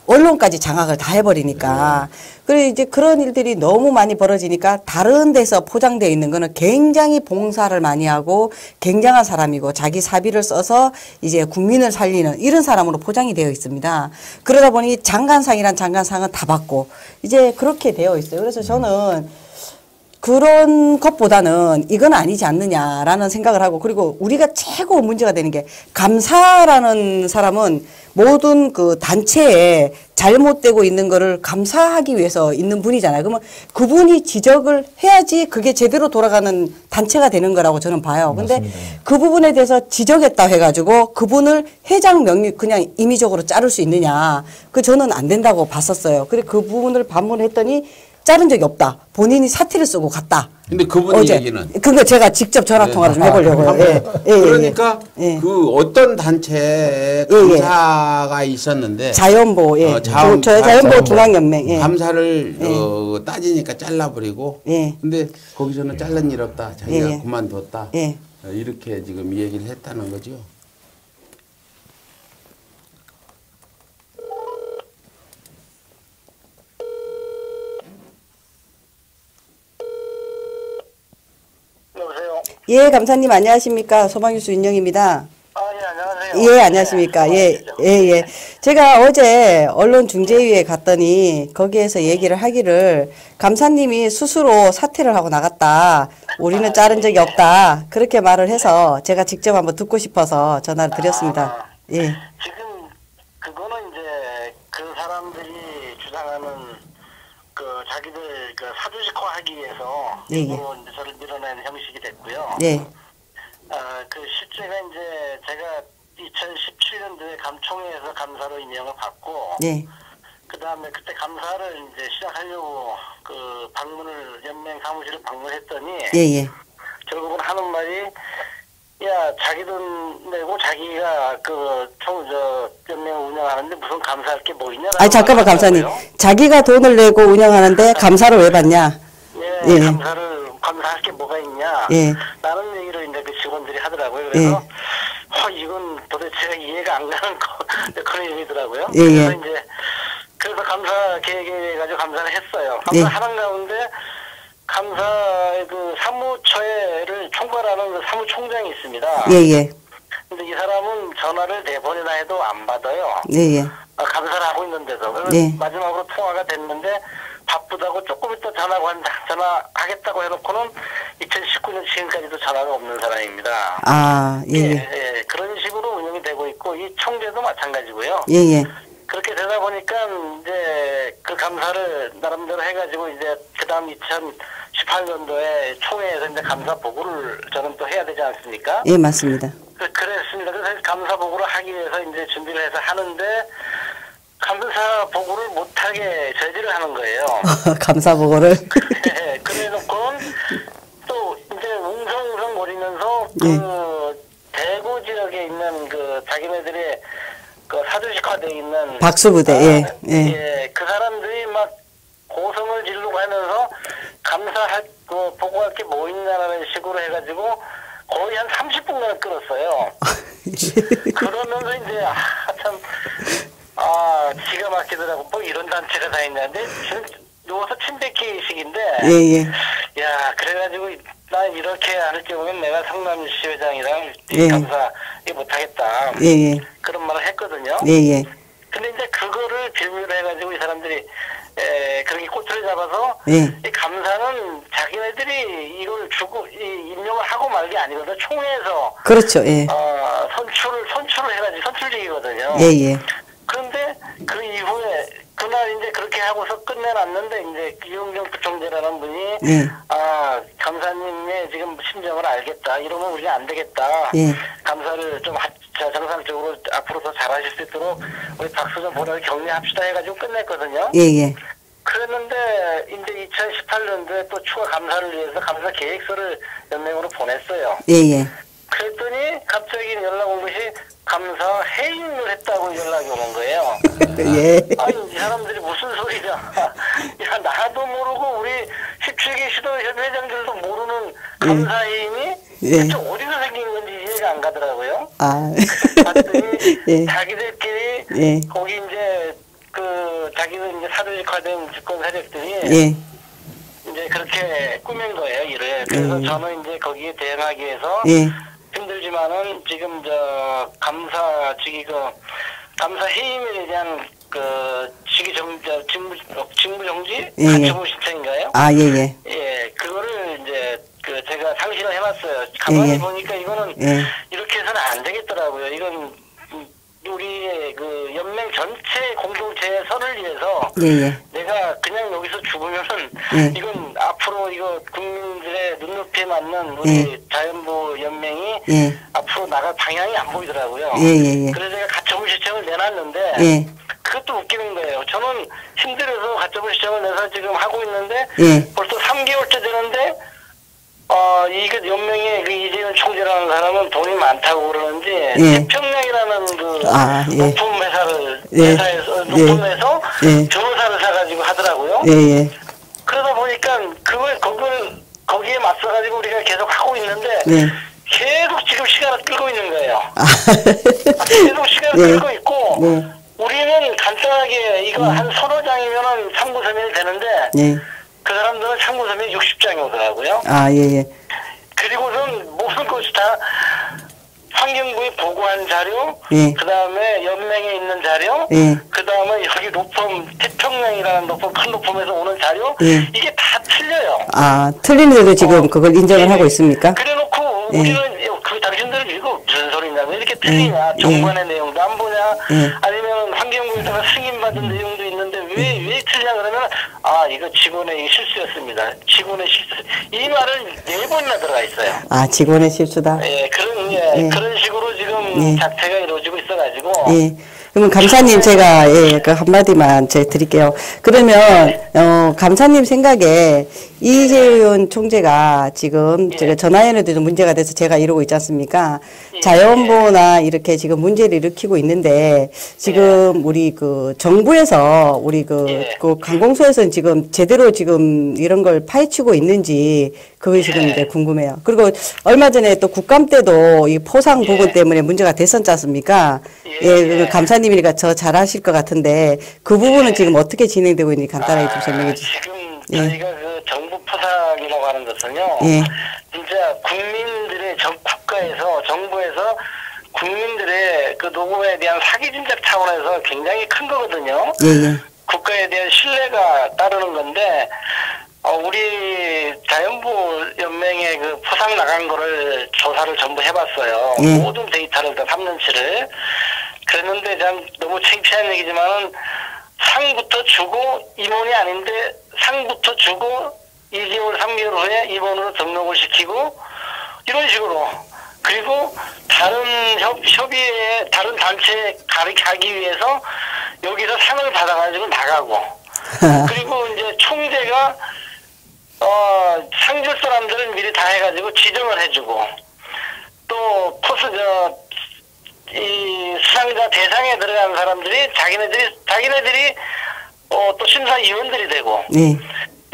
언론까지 장악을 다 해버리니까. 그리고 이제 그런 일들이 너무 많이 벌어지니까 다른 데서 포장되어 있는 거는 굉장히 봉사를 많이 하고 굉장한 사람이고 자기 사비를 써서 이제 국민을 살리는 이런 사람으로 포장이 되어 있습니다. 그러다 보니 장관상이란 장관상은 다 받고 이제 그렇게 되어 있어요. 그래서 저는 그런 것보다는 이건 아니지 않느냐라는 생각을 하고 그리고 우리가 최고 문제가 되는 게 감사라는 사람은 모든 그 단체에 잘못되고 있는 거를 감사하기 위해서 있는 분이잖아요. 그러면 그분이 지적을 해야지 그게 제대로 돌아가는 단체가 되는 거라고 저는 봐요. 근데 그 부분에 대해서 지적했다 해가지고 그분을 회장 명誉 그냥 임의적으로 자를 수 있느냐. 그 저는 안 된다고 봤었어요. 그래 그 부분을 반문했더니 자른 적이 없다. 본인이 사퇴를 쓰고 갔다. 근데 그분 어제. 얘기는 그거 제가 직접 전화 통화를 좀 해보려고요. 예. 그러니까 예. 그 어떤 단체에 감사가 있었는데 자연보, 예. 자연보 중앙연맹, 예. 감사를 따지니까 잘라버리고 예. 근데 거기서는 잘른 일 없다. 자기가 예. 그만뒀다. 예. 이렇게 지금 이 얘기를 했다는 거죠. 예, 감사님 안녕하십니까? 소방뉴스 윤영입니다. 예, 안녕하세요. 예, 안녕하십니까? 예, 예, 예. 제가 어제 언론중재위에 갔더니 거기에서 얘기를 하기를 감사님이 스스로 사퇴를 하고 나갔다. 우리는 자른 적이 없다. 그렇게 말을 해서 제가 직접 한번 듣고 싶어서 전화를 드렸습니다. 예. 지금 그거는 이제 그 사람들이 주장하는 그 자기들 그 사주직화하기 위해서 예, 예. 일부러 이제 저를 밀어내는 형식이 됐고요. 예. 그 실제가 이제 제가 2017년도에 감총회에서 감사로 임명을 받고, 예. 그 다음에 그때 감사를 이제 시작하려고 그 방문을 연맹 사무실을 방문했더니, 예, 예. 결국은 하는 말이, 야, 자기 돈 내고 자기가 연맹을 운영하는데 무슨 감사할 게 뭐 있냐? 아니, 잠깐만, 감사님. 자기가 돈을 내고 운영하는데 감사를 왜 받냐? 예, 예. 감사할 게 뭐가 있냐? 예. 라는 얘기를 이제 그 직원들이 하더라고요. 그래서, 이건 도대체 이해가 안 가는 그런 얘기더라고요. 예, 예. 그래서 감사 계획해가지고 감사를 했어요. 예. 감사하는 가운데 감사의 그 사무처를 총괄하는 그 사무총장이 있습니다. 예, 예. 근데 이 사람은 전화를 4번이나 해도 안 받아요. 예, 예. 감사를 하고 있는데도. 그래서 네. 마지막으로 통화가 됐는데 바쁘다고 조금 이따 전화하겠다고 해놓고는 2019년 지금까지도 전화가 없는 사람입니다. 아, 예, 예. 예, 그런 식으로 운영이 되고 있고 이 총재도 마찬가지고요. 예, 예. 그렇게 되다 보니까 이제 그 감사를 나름대로 해가지고 이제 그다음 2018년도에 총회에서 이제 감사 보고를 저는 또 해야 되지 않습니까? 예, 맞습니다. 그랬습니다. 그래서 감사 보고를 하기 위해서 이제 준비를 해서 하는데 감사 보고를 못하게 저지를 하는 거예요. 감사 보고를. 그래놓고는 또 이제 웅성웅성거리면서 예. 그 대구 지역에 있는 그 자기네들의 그 사주직화되어 있는 박수부대, 예, 예. 예, 그 사람들이 막 고성을 지르고 하면서 감사할 그 보고할 게 뭐 있냐라는 식으로 해가지고 거의 한 30분간 끌었어요. 그러면서 이제 기가 막히더라고. 뭐 이런 단체가 다 있는데 지금 누워서 침뱉기식인데. 예, 예. 야, 그래가지고 난 이렇게 할 경우엔 내가 성남시 회장이랑 예. 감사 못하겠다. 예, 예. 그런 말을 했거든요. 예, 예. 근데 이제 그거를 빌미로 해가지고 이 사람들이 그렇게 꼬투리 잡아서 예. 이 감사는 자기네들이 이걸 주고 임명을 하고 말 게 아니거든. 총회에서 그렇죠, 예. 선출을 해가지고 선출직이거든요. 예, 예. 그런데 그 이후에 그날 이제 그렇게 하고서 끝내놨는데 이제 이용경 부총재라는 분이 예. 감사님의 지금 심정을 알겠다. 이러면 우리가 안 되겠다. 예. 감사를 좀 정상적으로 앞으로 더 잘하실 수 있도록 우리 박수 좀 보내고 격려합시다 해가지고 끝냈거든요. 예, 예. 그랬는데 이제 2018년도에 또 추가 감사를 위해서 감사 계획서를 연맹으로 보냈어요. 예, 예. 그랬더니 갑자기 연락 온 것이 감사 해임을 했다고 연락이 오는 거예요. 예. 아니, 이 사람들이 무슨 소리냐. 야, 나도 모르고 우리 17개 시도협회 회장들도 모르는 감사 해임이 예. 대체 어디서 생긴 건지 이해가 안 가더라고요. 아. 봤더니 예. 자기들끼리 예. 거기 이제 자기들 이제 사주직화된 집권 세력들이 예. 이제 그렇게 꾸민 거예요, 일을. 그래서 저는 이제 거기에 대응하기 위해서 예. 힘들지만은 지금 감사 감사 해임에 대한 직무 정지 예. 가처분 신청인가요? 아, 예, 예. 예, 그거를 이제 제가 상신을 해봤어요. 가만히 예. 보니까 이거는 예. 이렇게 해서는 안 되겠더라고요. 이건 우리의 그 연맹 전체 공동체의 선을 위해서 예, 예. 내가 그냥 여기서 죽으면은 예. 이건 앞으로 이거 국민들의 눈높이에 맞는 우리 자연부 연맹이 예. 앞으로 나갈 방향이 안 보이더라고요. 예, 예, 예. 그래서 제가 가처분 신청을 내놨는데 예. 그것도 웃기는 거예요. 저는 힘들어서 가처분 신청을 내서 지금 하고 있는데 예. 벌써 3개월째 되는데 이게 연맹의 그 이재현 총재라는 사람은 돈이 많다고 그러는지 예. 태평양이라는 그 예. 높은 예. 회사에서 높음에서 예. 변호사를 사가지고 하더라고요. 예, 예. 그러다 보니까 거기에 맞서가지고 우리가 계속 하고 있는데 예. 계속 지금 시간을 끌고 있는 거예요. 아. 계속 시간을 예. 끌고 있고 예. 우리는 간단하게 이거 한 서너 장이면은 참고 서명이 되는데 예. 그 사람들은 참고 서명이 60장이 오더라고요. 아, 예, 예. 그리고는 모든 것이 다 환경부에 보고한 자료, 예. 그 다음에 연맹에 있는 자료, 예. 그 다음에 여기 로펌, 태평양이라는 로펌, 큰 로펌에서 오는 자료, 예. 이게 다 틀려요. 아, 틀리는데도 지금 그걸 인정을 하고 있습니까? 그래놓고 예. 우리는 그 당신들은 이거 무슨 소리냐, 왜 이렇게 틀리냐, 예. 정관의 내용도 안 보냐, 예. 아니면 환경부에다가 승인받은 내용도 있는데 왜 틀리냐 그러면 이거 직원의 실수였습니다. 직원의 실수. 이 말을 4번이나 들어가 있어요. 아, 직원의 실수다. 예, 예. 그런 식으로 지금 예. 작태가 이루어지고 있어가지고. 예. 그러면 감사님 제가 그 한마디만 제가 드릴게요. 그러면 감사님 생각에 이재용 총재가 지금 제가 전화연에도 문제가 돼서 제가 이러고 있지 않습니까? 자연보호나 이렇게 지금 문제를 일으키고 있는데 지금 우리 그 정부에서 우리 그 관공서에서는 지금 제대로 지금 이런 걸 파헤치고 있는지 그게 지금 이제 궁금해요. 그리고 얼마 전에 또 국감 때도 이 포상 부분 때문에 문제가 됐었지 않습니까? 예, 감사님이니까 저 잘하실 것 같은데 그 부분은 지금 어떻게 진행되고 있는지 간단하게 좀 설명해 주세요. 지금 저희가 그 정부 포상이라고 하는 것은요. 예. 진짜 국민들의 국가에서 정부에서 국민들의 그 녹음에 대한 사기 진작 차원에서 굉장히 큰 거거든요. 예. 국가에 대한 신뢰가 따르는 건데 우리 자연부 연맹에 그 포상 나간 거를 조사를 전부 해봤어요. 예. 모든 데이터를 다 3년치를. 그랬는데 참 너무 창피한 얘기지만은 상부터 주고 임원이 아닌데 상부터 주고 2개월 3개월 후에 임원으로 등록을 시키고 이런 식으로 그리고 다른 협의회 다른 단체에 가기 위해서 여기서 상을 받아가지고 나가고 그리고 이제 총재가 상 줄 사람들은 미리 다 해가지고 지정을 해주고 또 이 수상자 대상에 들어간 사람들이 자기네들이 또 심사위원들이 되고 예.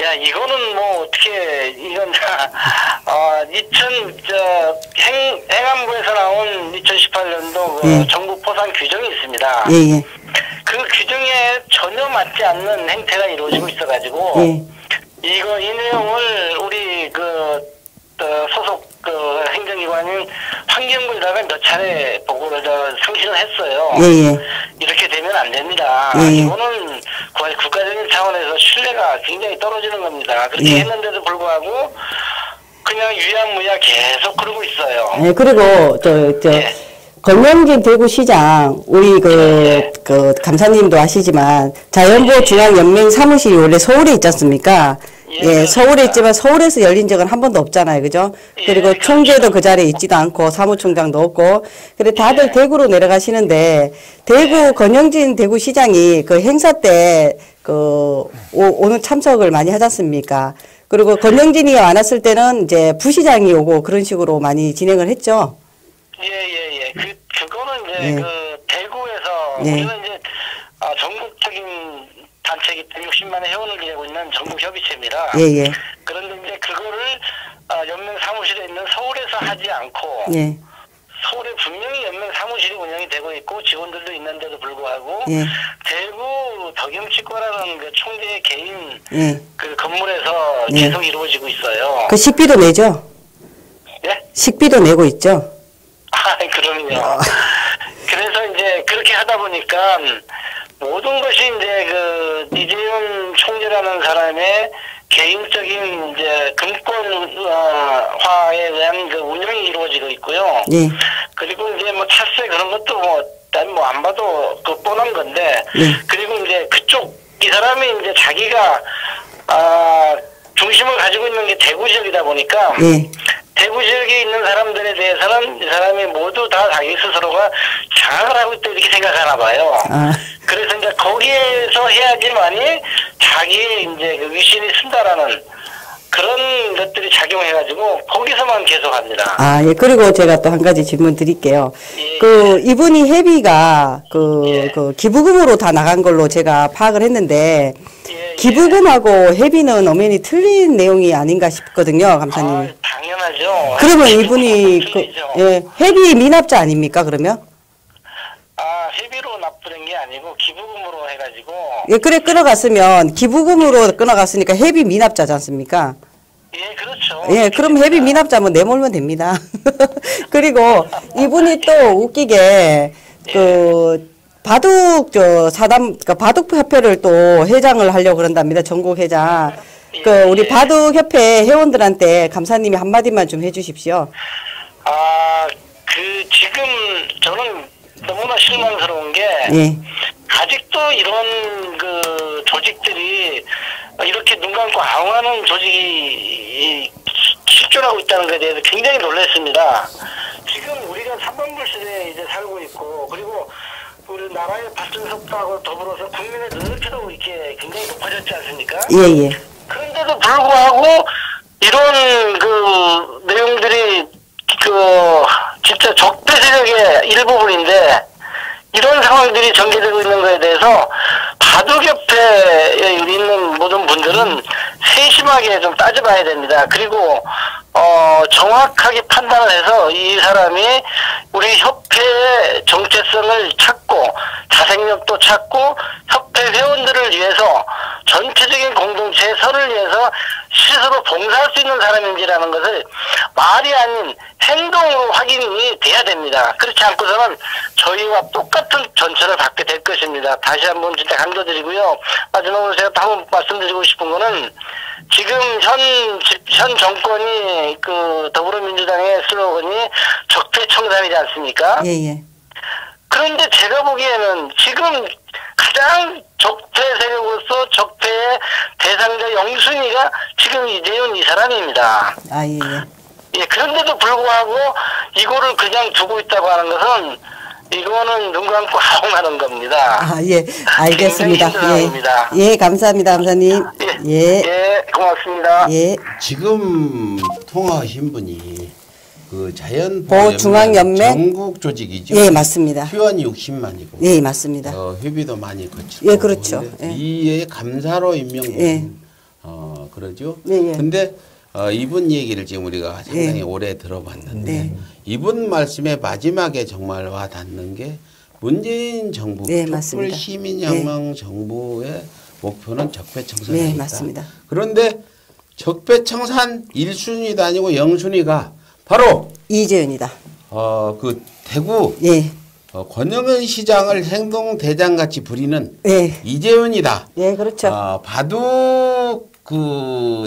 야 이거는 뭐 어떻게 이건 다 행안부에서 나온 2018년도 그 정부 포상 규정이 있습니다. 예. 그 규정에 전혀 맞지 않는 행태가 이루어지고 있어가지고 이 내용을 우리 소속 행정기관인 환경부에다가 몇 차례 보고를 상신을 했어요. 이렇게 되면 안 됩니다. 이거는 국가적인 차원에서 신뢰가 굉장히 떨어지는 겁니다. 그렇게 했는데도 불구하고 그냥 유야무야 계속 그러고 있어요. 네, 그리고 권명진 대구시장 우리 그 감사님도 아시지만 자연보호 중앙연맹 사무실이 원래 서울에 있지 않습니까? 예, 서울에 있지만 서울에서 열린 적은 한 번도 없잖아요. 그죠? 그리고 총재도 그 자리에 있지도 않고 사무총장도 없고. 그래 다들 대구로 내려가시는데 대구 권영진 대구시장이 그 행사 때 오늘 참석을 많이 하지 않습니까? 그리고 권영진이 안 왔을 때는 이제 부시장이 오고 그런 식으로 많이 진행을 했죠. 예. 그거는 이제 대구에서 우리는 이제 전국적인 단체이기 때문에 60만의 회원을 가지고 있는 전국협의체입니다. 그런데 이제 그거를 연맹 사무실에 있는 서울에서 하지 않고 서울에 분명히 연맹 사무실이 운영이 되고 있고 직원들도 있는데도 불구하고 대구 덕영치과라는 그 총재의 개인 그 건물에서 계속 이루어지고 있어요. 그 식비도 내죠? 예? 식비도 내고 있죠? 그럼요. 그래서 이제 그렇게 하다 보니까 모든 것이 이제 이재용 총재라는 사람의 개인적인 이제 금권화에 대한 그 운영이 이루어지고 있고요. 그리고 이제 뭐 차세 그런 것도 안 봐도 뻔한 건데. 그리고 이제 이 사람이 이제 자기가 중심을 가지고 있는 게 대구 지역이다 보니까. 대구 지역에 있는 사람들에 대해서는 이 사람이 모두 다 자기 스스로가 장악을 하고 있다 이렇게 생각하나 봐요. 그래서 이제 거기에서 해야지만이 자기의 이제 그 위신이 쓴다라는 그런 것들이 작용해가지고 거기서만 계속합니다. 예. 그리고 제가 또 한 가지 질문 드릴게요. 이분이 회비가 기부금으로 다 나간 걸로 제가 파악을 했는데 기부금하고 회비는 엄연히 틀린 내용이 아닌가 싶거든요, 감사님. 당연하죠. 그러면 이분이 회비 미납자 아닙니까, 그러면? 회비로 납부된 게 아니고 기부금으로 해가지고. 그래 끊어갔으면 기부금으로 끊어갔으니까 회비 미납자지 않습니까? 그렇죠. 예, 그럼 회비 미납자면 내몰면 됩니다. 그리고 이분이 또 웃기게 그 바둑 그러니까 바둑 협회를 또 회장을 하려고 그런답니다. 전국 회장. 그 우리 바둑 협회 회원들한테 감사님이 한마디만 좀 해주십시오. 지금 저는 너무나 실망스러운 게 예. 아직도 이런 그 조직들이 이렇게 눈 감고 아웅하는 조직이 실존하고 있다는 것에 대해서 굉장히 놀랐습니다. 지금 우리가 3번불 시대에 이제 살고 있고, 그리고 우리 나라의 발전 속도하고 더불어서 국민의 능력치도 이렇게 굉장히 높아졌지 않습니까? 예, 예. 그런데도 불구하고 이런 그 내용들이 진짜 적대 세력의 일부분인데, 이런 상황들이 전개되고 있는 것에 대해서 바둑협회에 있는 모든 분들은 세심하게 좀 따져봐야 됩니다. 그리고 정확하게 판단을 해서 이 사람이 우리 협회의 정체성을 찾고 자생력도 찾고 협회 회원들을 위해서 전체적인 공동체의 선을 위해서 스스로 봉사할 수 있는 사람인지라는 것을 말이 아닌 행동으로 확인이 돼야 됩니다. 그렇지 않고서는 저희와 똑같은 전철을 받게 될 것입니다. 다시 한번 진짜 강조드리고요. 마지막으로 제가 한번 말씀드리고 싶은 거는, 지금 현 정권이 그 더불어민주당의 슬로건이 적폐청산이지 않습니까? 예, 예. 그런데 제가 보기에는 지금 가장 적폐 세력으로서 적폐의 대상자 영순위가 지금 이재용 이 사람입니다. 아, 예, 예. 예, 그런데도 불구하고 이거를 그냥 두고 있다고 하는 것은, 이거는 눈 감고 아웅하는 겁니다. 아, 예. 알겠습니다. 예. 예, 감사합니다, 감사님. 예. 예. 예, 고맙습니다. 예. 지금 통화하신 분이 그 보중앙연맹 전국 조직이죠. 예, 맞습니다. 회원이 60만이고. 예, 맞습니다. 회비도 많이 거칠 예, 거고. 그렇죠. 예. 이에 감사로 임명된 예. 그러죠. 예, 예. 근데 이분 얘기를 지금 우리가 상당히 예. 오래 들어봤는데 네. 이분 말씀의 마지막에 정말 와 닿는 게, 문재인 정부, 네, 촛불 맞습니다. 시민혁명 정부의 목표는 적폐청산이다. 네, 맞습니다. 그런데 적폐청산 1순위도 아니고 0순위가 바로 이재현이다. 그 대구 예. 권영은 시장을 행동대장같이 부리는 예. 이재현이다. 예, 그렇죠. 바둑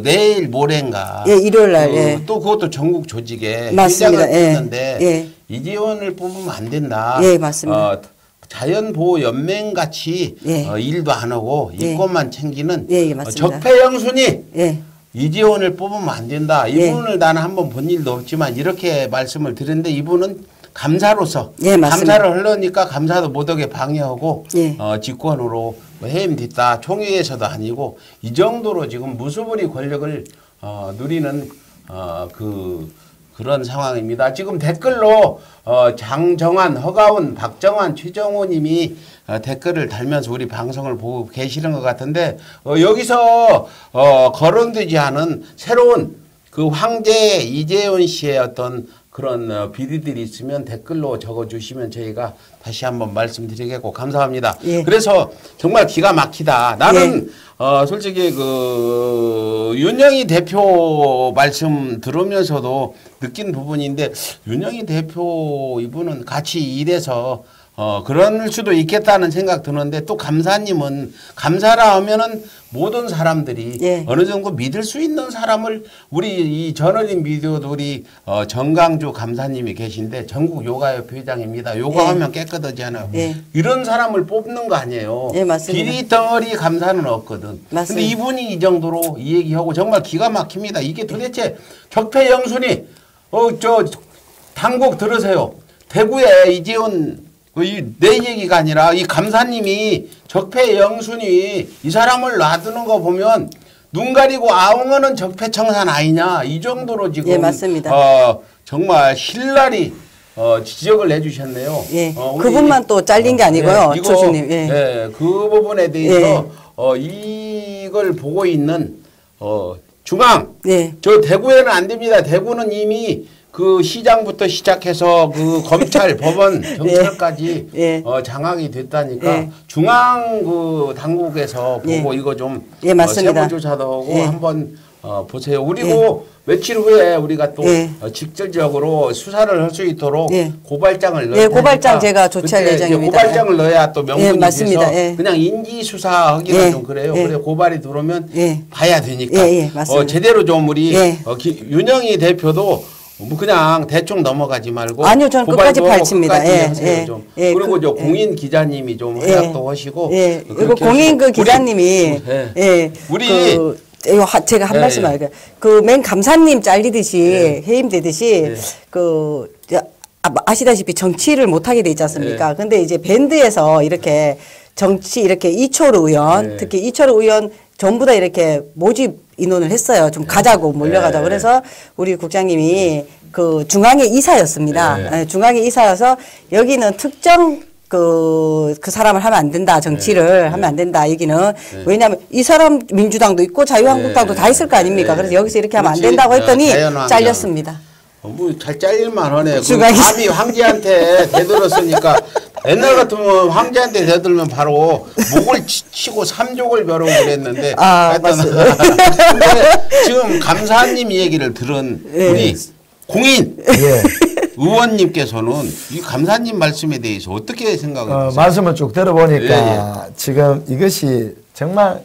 내일 모레인가. 예, 일요일 날. 예. 또 그것도 전국 조직에 맞습니다. 회장을 예. 뽑는데 예. 이재현을 뽑으면 안 된다. 예, 맞습니다. 자연보호연맹 같이 예. 일도 안 하고 예. 이권만 챙기는 예, 예, 맞습니다. 적폐영순위 예. 이재원을 뽑으면 안 된다. 예. 이분을 나는 한번 본 일도 없지만 이렇게 말씀을 드렸는데, 이분은 감사로서 예, 맞습니다. 감사를 하려니까 감사도 못하게 방해하고 예. 직권으로 해임 됐다. 총회에서도 아니고 이 정도로 지금 무수부리 권력을 누리는 그런 상황입니다. 지금 댓글로 장정환, 허가운, 박정환, 최정호님이 댓글을 달면서 우리 방송을 보고 계시는 것 같은데, 여기서 거론되지 않은 새로운 그 황제 이재원 씨의 어떤 그런 비리들이 있으면 댓글로 적어주시면 저희가 다시 한번 말씀드리겠고, 감사합니다. 예. 그래서 정말 기가 막히다. 나는 솔직히 윤영희 대표 말씀 들으면서도 느낀 부분인데, 윤영희 대표 이분은 같이 일해서 그럴 수도 있겠다는 생각 드는데, 또 감사님은 감사라 하면은 모든 사람들이 예. 어느 정도 믿을 수 있는 사람을, 우리 이 저널린 미디어도 우리 정강주 감사님이 계신데 전국 요가협회 회장입니다. 요가하면 깨끗하잖아요. 예. 이런 사람을 뽑는 거 아니에요. 예, 맞습니다. 비리 덩어리 감사는 없거든. 맞습니다. 근데 이분이 이 정도로 이 얘기하고 정말 기가 막힙니다. 이게 도대체 적폐 영순위 당국 들으세요. 대구에 이재원 내 얘기가 아니라 이 감사님이 적폐 영순위 이 사람을 놔두는 거 보면 눈 가리고 아웅하는 적폐청산 아니냐, 이 정도로 지금 예, 맞습니다. 정말 신랄히 지적을 해주셨네요. 예. 그분만 또 잘린 게 아니고요, 이거, 조수님. 예. 예, 그 부분에 대해서 이걸 보고 있는 중앙, 예. 저 대구에는 안 됩니다. 대구는 이미 그 시장부터 시작해서 그 검찰, 법원, 경찰까지 예. 장악이 됐다니까 예. 중앙 그 당국에서 보고 예. 이거 좀 예, 맞습니다. 세부 조사도 하고 예. 한번 보세요. 그리고 며칠 후에 우리가 또 예. 직접적으로 수사를 할 수 있도록 예. 고발장을 넣을 예, 고발장 테니까 제가 조치할 그때 이제 예정입니다. 고발장을 넣어야 또 명분이 예, 맞습니다. 돼서 예. 그냥 인지 수사하기는 예. 좀 그래요. 예. 그래 고발이 들어오면 예. 봐야 되니까 예, 예, 맞습니다. 제대로 좀 우리 예. 윤영희 대표도 뭐 그냥 대충 넘어가지 말고 아니요, 저는 끝까지 고발도 파헤칩니다. 끝까지 예, 하세요, 예, 좀. 예, 그리고 저 예. 공인 기자님이 좀 예. 활약도 하시고 예. 그렇게 이거 공인 그 하시고. 기자님이 예. 예. 우리 제가 한 예, 말씀 예. 할게요. 그 맨 감사님 잘리듯이 예. 해임되듯이 예. 아시다시피 정치를 못 하게 돼 있지 않습니까? 근데 이제 밴드에서 이렇게 정치 이렇게 이철우 의원 예. 특히 이철우 의원 전부 다 이렇게 모집 인원을 했어요. 좀 가자고 몰려가자. 예. 그래서 우리 국장님이 그 중앙의 이사였습니다. 예. 예, 중앙의 이사여서 여기는 특정 그 사람을 하면 안 된다. 정치를 하면 안 된다. 여기는 왜냐하면 이 사람 민주당도 있고 자유한국당도 다 있을 거 아닙니까? 그래서 여기서 이렇게 하면 안 그렇지. 된다고 했더니 자연환경. 잘렸습니다. 뭐 잘 잘릴만 하네. 그 중앙이- 감히 황제한테 대들었으니까 옛날 같으면 황제한테 대들면 바로 목을 치고 삼족을 벼르고 그랬는데 아, 하여튼 근데 지금 감사님 얘기를 들은 예. 우리 공인 예. 의원님께서는 이 감사님 말씀에 대해서 어떻게 생각을 하세요? 말씀을 쭉 들어보니까 예, 지금 이것이 정말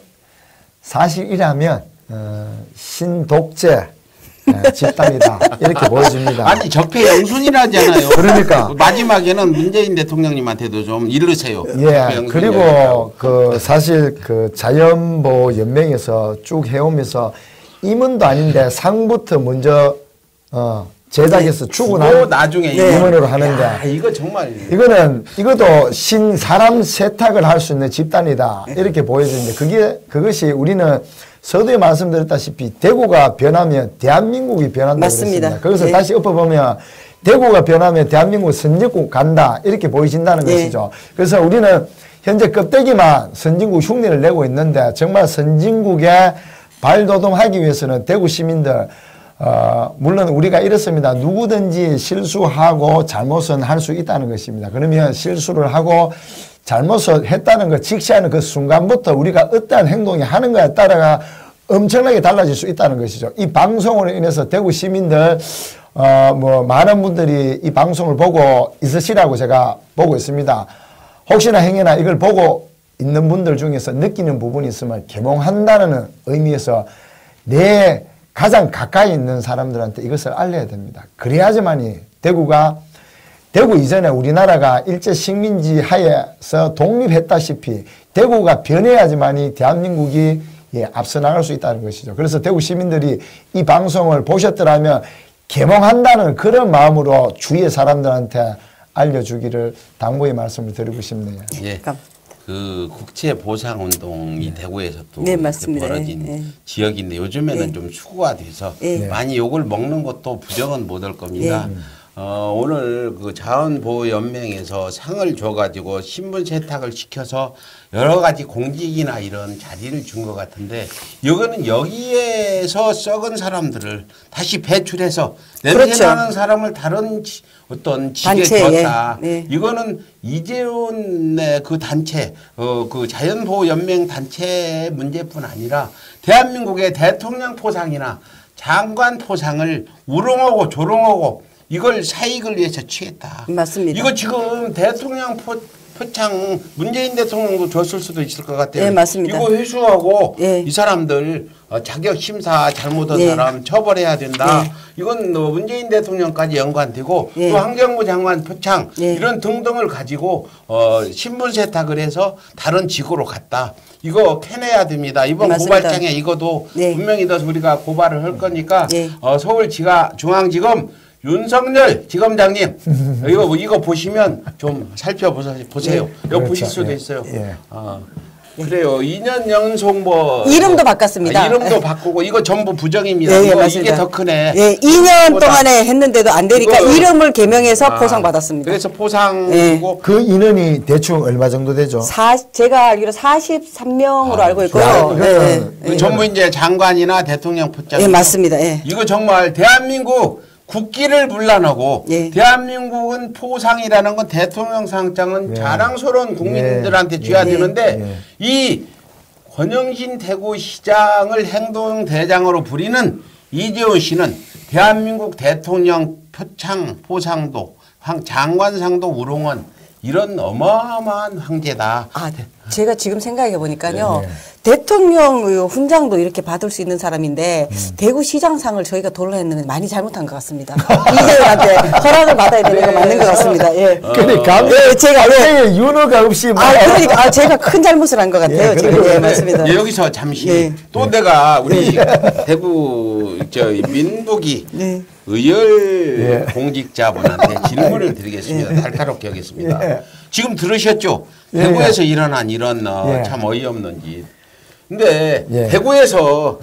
사실이라면 신독재 집단이다 이렇게 보여집니다. 아니 적폐 영순이라잖아요. 그러니까. 마지막에는 문재인 대통령님한테도 좀 이르세요. 적폐 예. 영순이라고. 그리고 그 사실 그 자연보호 연맹에서 쭉 해오면서 임원도 아닌데 상부터 먼저 제작해서 그거 추구하는 나중에 임원으로 하는데 야, 이거 정말 이것도 사람 세탁을 할 수 있는 집단이다 이렇게 보여지는데 그것이 우리는 서두에 말씀드렸다시피 대구가 변하면 대한민국이 변한다고 맞습니다. 그랬습니다. 거기서 예. 다시 엎어보면 대구가 변하면 대한민국 선진국 간다 이렇게 보여진다는 예. 것이죠. 그래서 우리는 현재 껍데기만 선진국 흉내를 내고 있는데 정말 선진국에 발돋움하기 위해서는 대구 시민들 물론 우리가 이렇습니다. 누구든지 실수하고 잘못은 할 수 있다는 것입니다. 그러면 실수를 하고 잘못을 했다는 걸 직시하는 그 순간부터 우리가 어떠한 행동이 하는 거에 따라가 엄청나게 달라질 수 있다는 것이죠. 이 방송으로 인해서 대구 시민들 뭐 많은 분들이 이 방송을 보고 있으시라고 제가 보고 있습니다. 혹시나 행여나 이걸 보고 있는 분들 중에서 느끼는 부분이 있으면 개몽한다는 의미에서 내 가장 가까이 있는 사람들한테 이것을 알려야 됩니다. 그래야지만이 대구 이전에 우리나라가 일제 식민지 하에서 독립했다시피 대구가 변해야지만이 대한민국이 앞서 나갈 수 있다는 것이죠. 그래서 대구 시민들이 이 방송을 보셨더라면 개몽한다는 그런 마음으로 주위의 사람들한테 알려주기를 당부의 말씀을 드리고 싶네요. 예. 그 국채 보상 운동이 대구에서 또 네, 이렇게 맞습니다. 벌어진 예. 지역인데 요즘에는 예. 좀 추구가 돼서 예. 많이 욕을 먹는 것도 부정은 못할 겁니다. 오늘 그 자원보호연맹에서 상을 줘가지고 신분 세탁을 시켜서 여러 가지 공직이나 이런 자리를 준 것 같은데 이거는 여기에서 썩은 사람들을 다시 배출해서 냄새나는 그렇죠. 사람을 다른 어떤 직에 단체에, 줬다. 예. 이거는 이재훈의 그 단체, 그 자연보호연맹 단체의 문제뿐 아니라 대한민국의 대통령 포상이나 장관 포상을 우롱하고 조롱하고 이걸 사익을 위해서 취했다. 맞습니다. 이거 지금 대통령 표창 문재인 대통령도 줬을 수도 있을 것 같아요. 예, 맞습니다. 이거 회수하고 예. 이 사람들 자격 심사 잘못한 예. 사람 처벌해야 된다. 예. 이건 문재인 대통령까지 연관되고 예. 또 환경부 장관 표창 예. 이런 등등을 가지고 신분 세탁을 해서 다른 직으로 갔다. 이거 캐내야 됩니다. 이번 맞습니다. 고발장에 이거도 예. 분명히 더 우리가 고발을 할 거니까 예. 서울중앙지검 윤석열 지검장님 이거 보시면 좀 살펴보세요. 이거 그렇죠. 보실 수도 예. 있어요. 예. 그래요. 2년 연속 뭐 이름도 바꿨습니다. 이름도 바꾸고 이거 전부 부정입니다. 예, 예, 이게 맞습니다. 더 크네. 예, 2년 보다. 동안에 했는데도 안 되니까 이거- 이름을 개명해서 포상받았습니다. 그래서 포상이고 예. 그 인원이 대충 얼마 정도 되죠? 제가 알기로 43명으로 알고 있고요. 야, 그 전부 이제 장관이나 대통령 포장. 예, 맞습니다. 예. 이거 정말 대한민국 국기를 물란하고 예. 대한민국은 포상이라는 건 대통령 상장은 예. 자랑스러운 국민들한테 예. 줘야 예. 되는데 예. 이 권영진 대구시장을 행동대장으로 부리는 이재호 씨는 대한민국 대통령 표창 포상도 장관상도 우롱한 이런 어마어마한 황제다. 아, 제가 지금 생각해 보니까요. 대통령 훈장도 이렇게 받을 수 있는 사람인데 대구시장상을 저희가 돌로 했는 건 많이 잘못한 것 같습니다. 이재호한테 허락을 받아야 되는 거 맞는 것 같습니다. 예. 그러니까 제가 윤호가 없이 그러니까 제가 큰 잘못을 한 것 같아요. 지금 예, 맞습니다. 예, 여기서 잠시 또 내가 우리 대구 민북이 의열 공직자분한테 질문을 드리겠습니다. 날카롭게 하겠습니다. 지금 들으셨죠? 대구에서 일어난 이런 참 어이없는 일. 근데 대구에서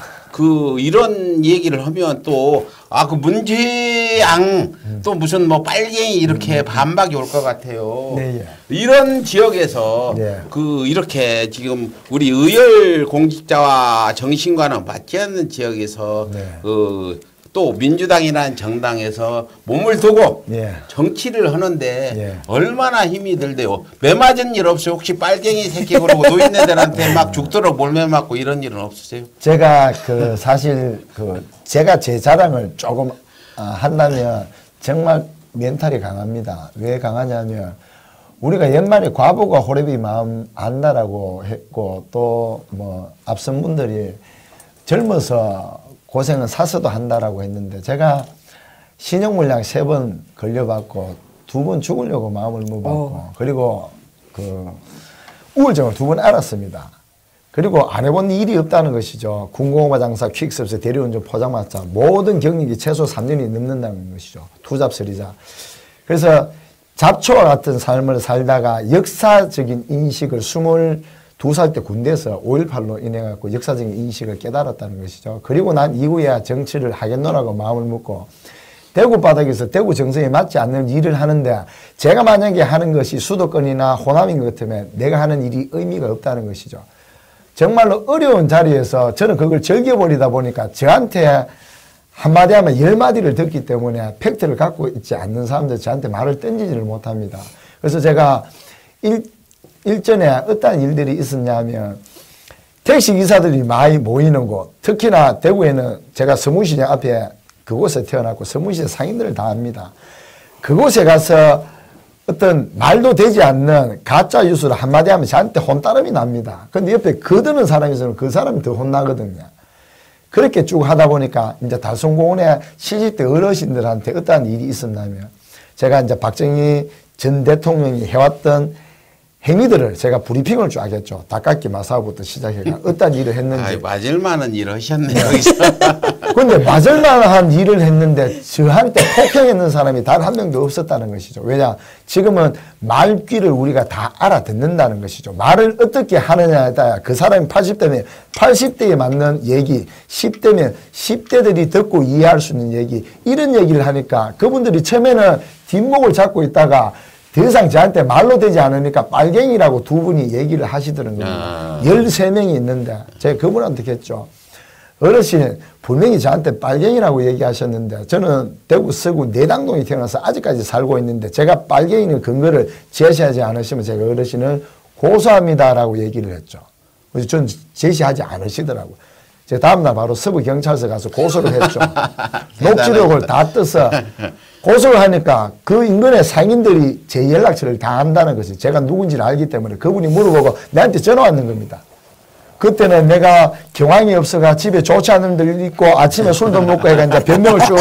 이런 얘기를 하면 또 그 문재양 또 무슨 뭐 빨갱이 이렇게 반박이 올 것 같아요. 이런 지역에서 이렇게 지금 우리 의열 공직자와 정신과는 맞지 않는 지역에서 또 민주당이라는 정당에서 몸을 두고 정치를 하는데 얼마나 힘이 들대요. 매 맞은 일 없어요? 혹시 빨갱이 새끼 그러고 노인네들한테 막 죽도록 몰매 맞고 이런 일은 없으세요? 제가 사실 제가 제 자랑을 조금 한다면 정말 멘탈이 강합니다. 왜 강하냐면 우리가 옛말에 과부가 호래비 마음 안다라고 했고 또 뭐 앞선 분들이 젊어서 고생은 사서도 한다라고 했는데 제가 신형물량 3번 걸려받고 2번 죽으려고 마음을 먹었고 그리고 우울증을 2번 앓았습니다. 그리고 안 해본 일이 없다는 것이죠. 군공업화 장사, 퀵서비스, 대리운전, 포장마차 모든 경력이 최소 3년이 넘는다는 것이죠. 투잡설이자. 그래서 잡초와 같은 삶을 살다가 역사적인 인식을 22살 때 군대에서 5.18로 인해 갖고 역사적인 인식을 깨달았다는 것이죠. 그리고 난 이후에 정치를 하겠노라고 마음을 먹고 대구 바닥에서 대구 정서에 맞지 않는 일을 하는데 제가 만약에 하는 것이 수도권이나 호남인 것 같으면 내가 하는 일이 의미가 없다는 것이죠. 정말로 어려운 자리에서 저는 그걸 즐겨버리다 보니까 저한테 한마디 하면 10마디를 듣기 때문에 팩트를 갖고 있지 않는 사람들 저한테 말을 던지지를 못합니다. 그래서 제가 일전에 어떤 일들이 있었냐면 택시기사들이 많이 모이는 곳, 특히나 대구에는 제가 서문시장 앞에 그곳에 태어났고 서문시장 상인들을 다 합니다. 그곳에 가서 어떤 말도 되지 않는 가짜 뉴스를 한마디 하면 저한테 혼따름이 납니다. 근데 옆에 거드는 사람이 있으면 그 사람이 더 혼나거든요. 그렇게 쭉 하다 보니까 이제 달성공원에 70대 어르신들한테 어떠한 일이 있었냐면 제가 이제 박정희 전 대통령이 해왔던 행위들을 제가 브리핑을 쫙 했죠. 닭깎기 마사부터 시작해가 어떤 일을 했는지. 맞을 만한 일을 하셨네요. 여기서. 그런데 맞을 만한 일을 했는데 저한테 폭행했는 사람이 단 한 명도 없었다는 것이죠. 왜냐? 지금은 말귀를 우리가 다 알아듣는다는 것이죠. 말을 어떻게 하느냐에 따라 그 사람이 80대면 80대에 맞는 얘기, 10대면 10대들이 듣고 이해할 수 있는 얘기, 이런 얘기를 하니까 그분들이 처음에는 뒷목을 잡고 있다가 더 이상 저한테 말로 되지 않으니까 빨갱이라고 2분이 얘기를 하시더라고요. 13명이 있는데 제가 그분한테 했죠. 어르신 분명히 저한테 빨갱이라고 얘기하셨는데 저는 대구 서구 내당동에 태어나서 아직까지 살고 있는데 제가 빨갱이의 근거를 제시하지 않으시면 제가 어르신을 고소합니다라고 얘기를 했죠. 그래서 저는 제시하지 않으시더라고요. 제가 다음날 바로 서부경찰서 가서 고소를 했죠. 녹취록을 다 떠서 고소를 하니까 그 인근의 상인들이 제 연락처를 다 안다는 것이 제가 누군지를 알기 때문에 그분이 물어보고 내한테 전화 왔는 겁니다. 그때는 내가 경황이 없어가 집에 좋지 않은 들 있고 아침에 술도 먹고 해가 이제 변명을 쭉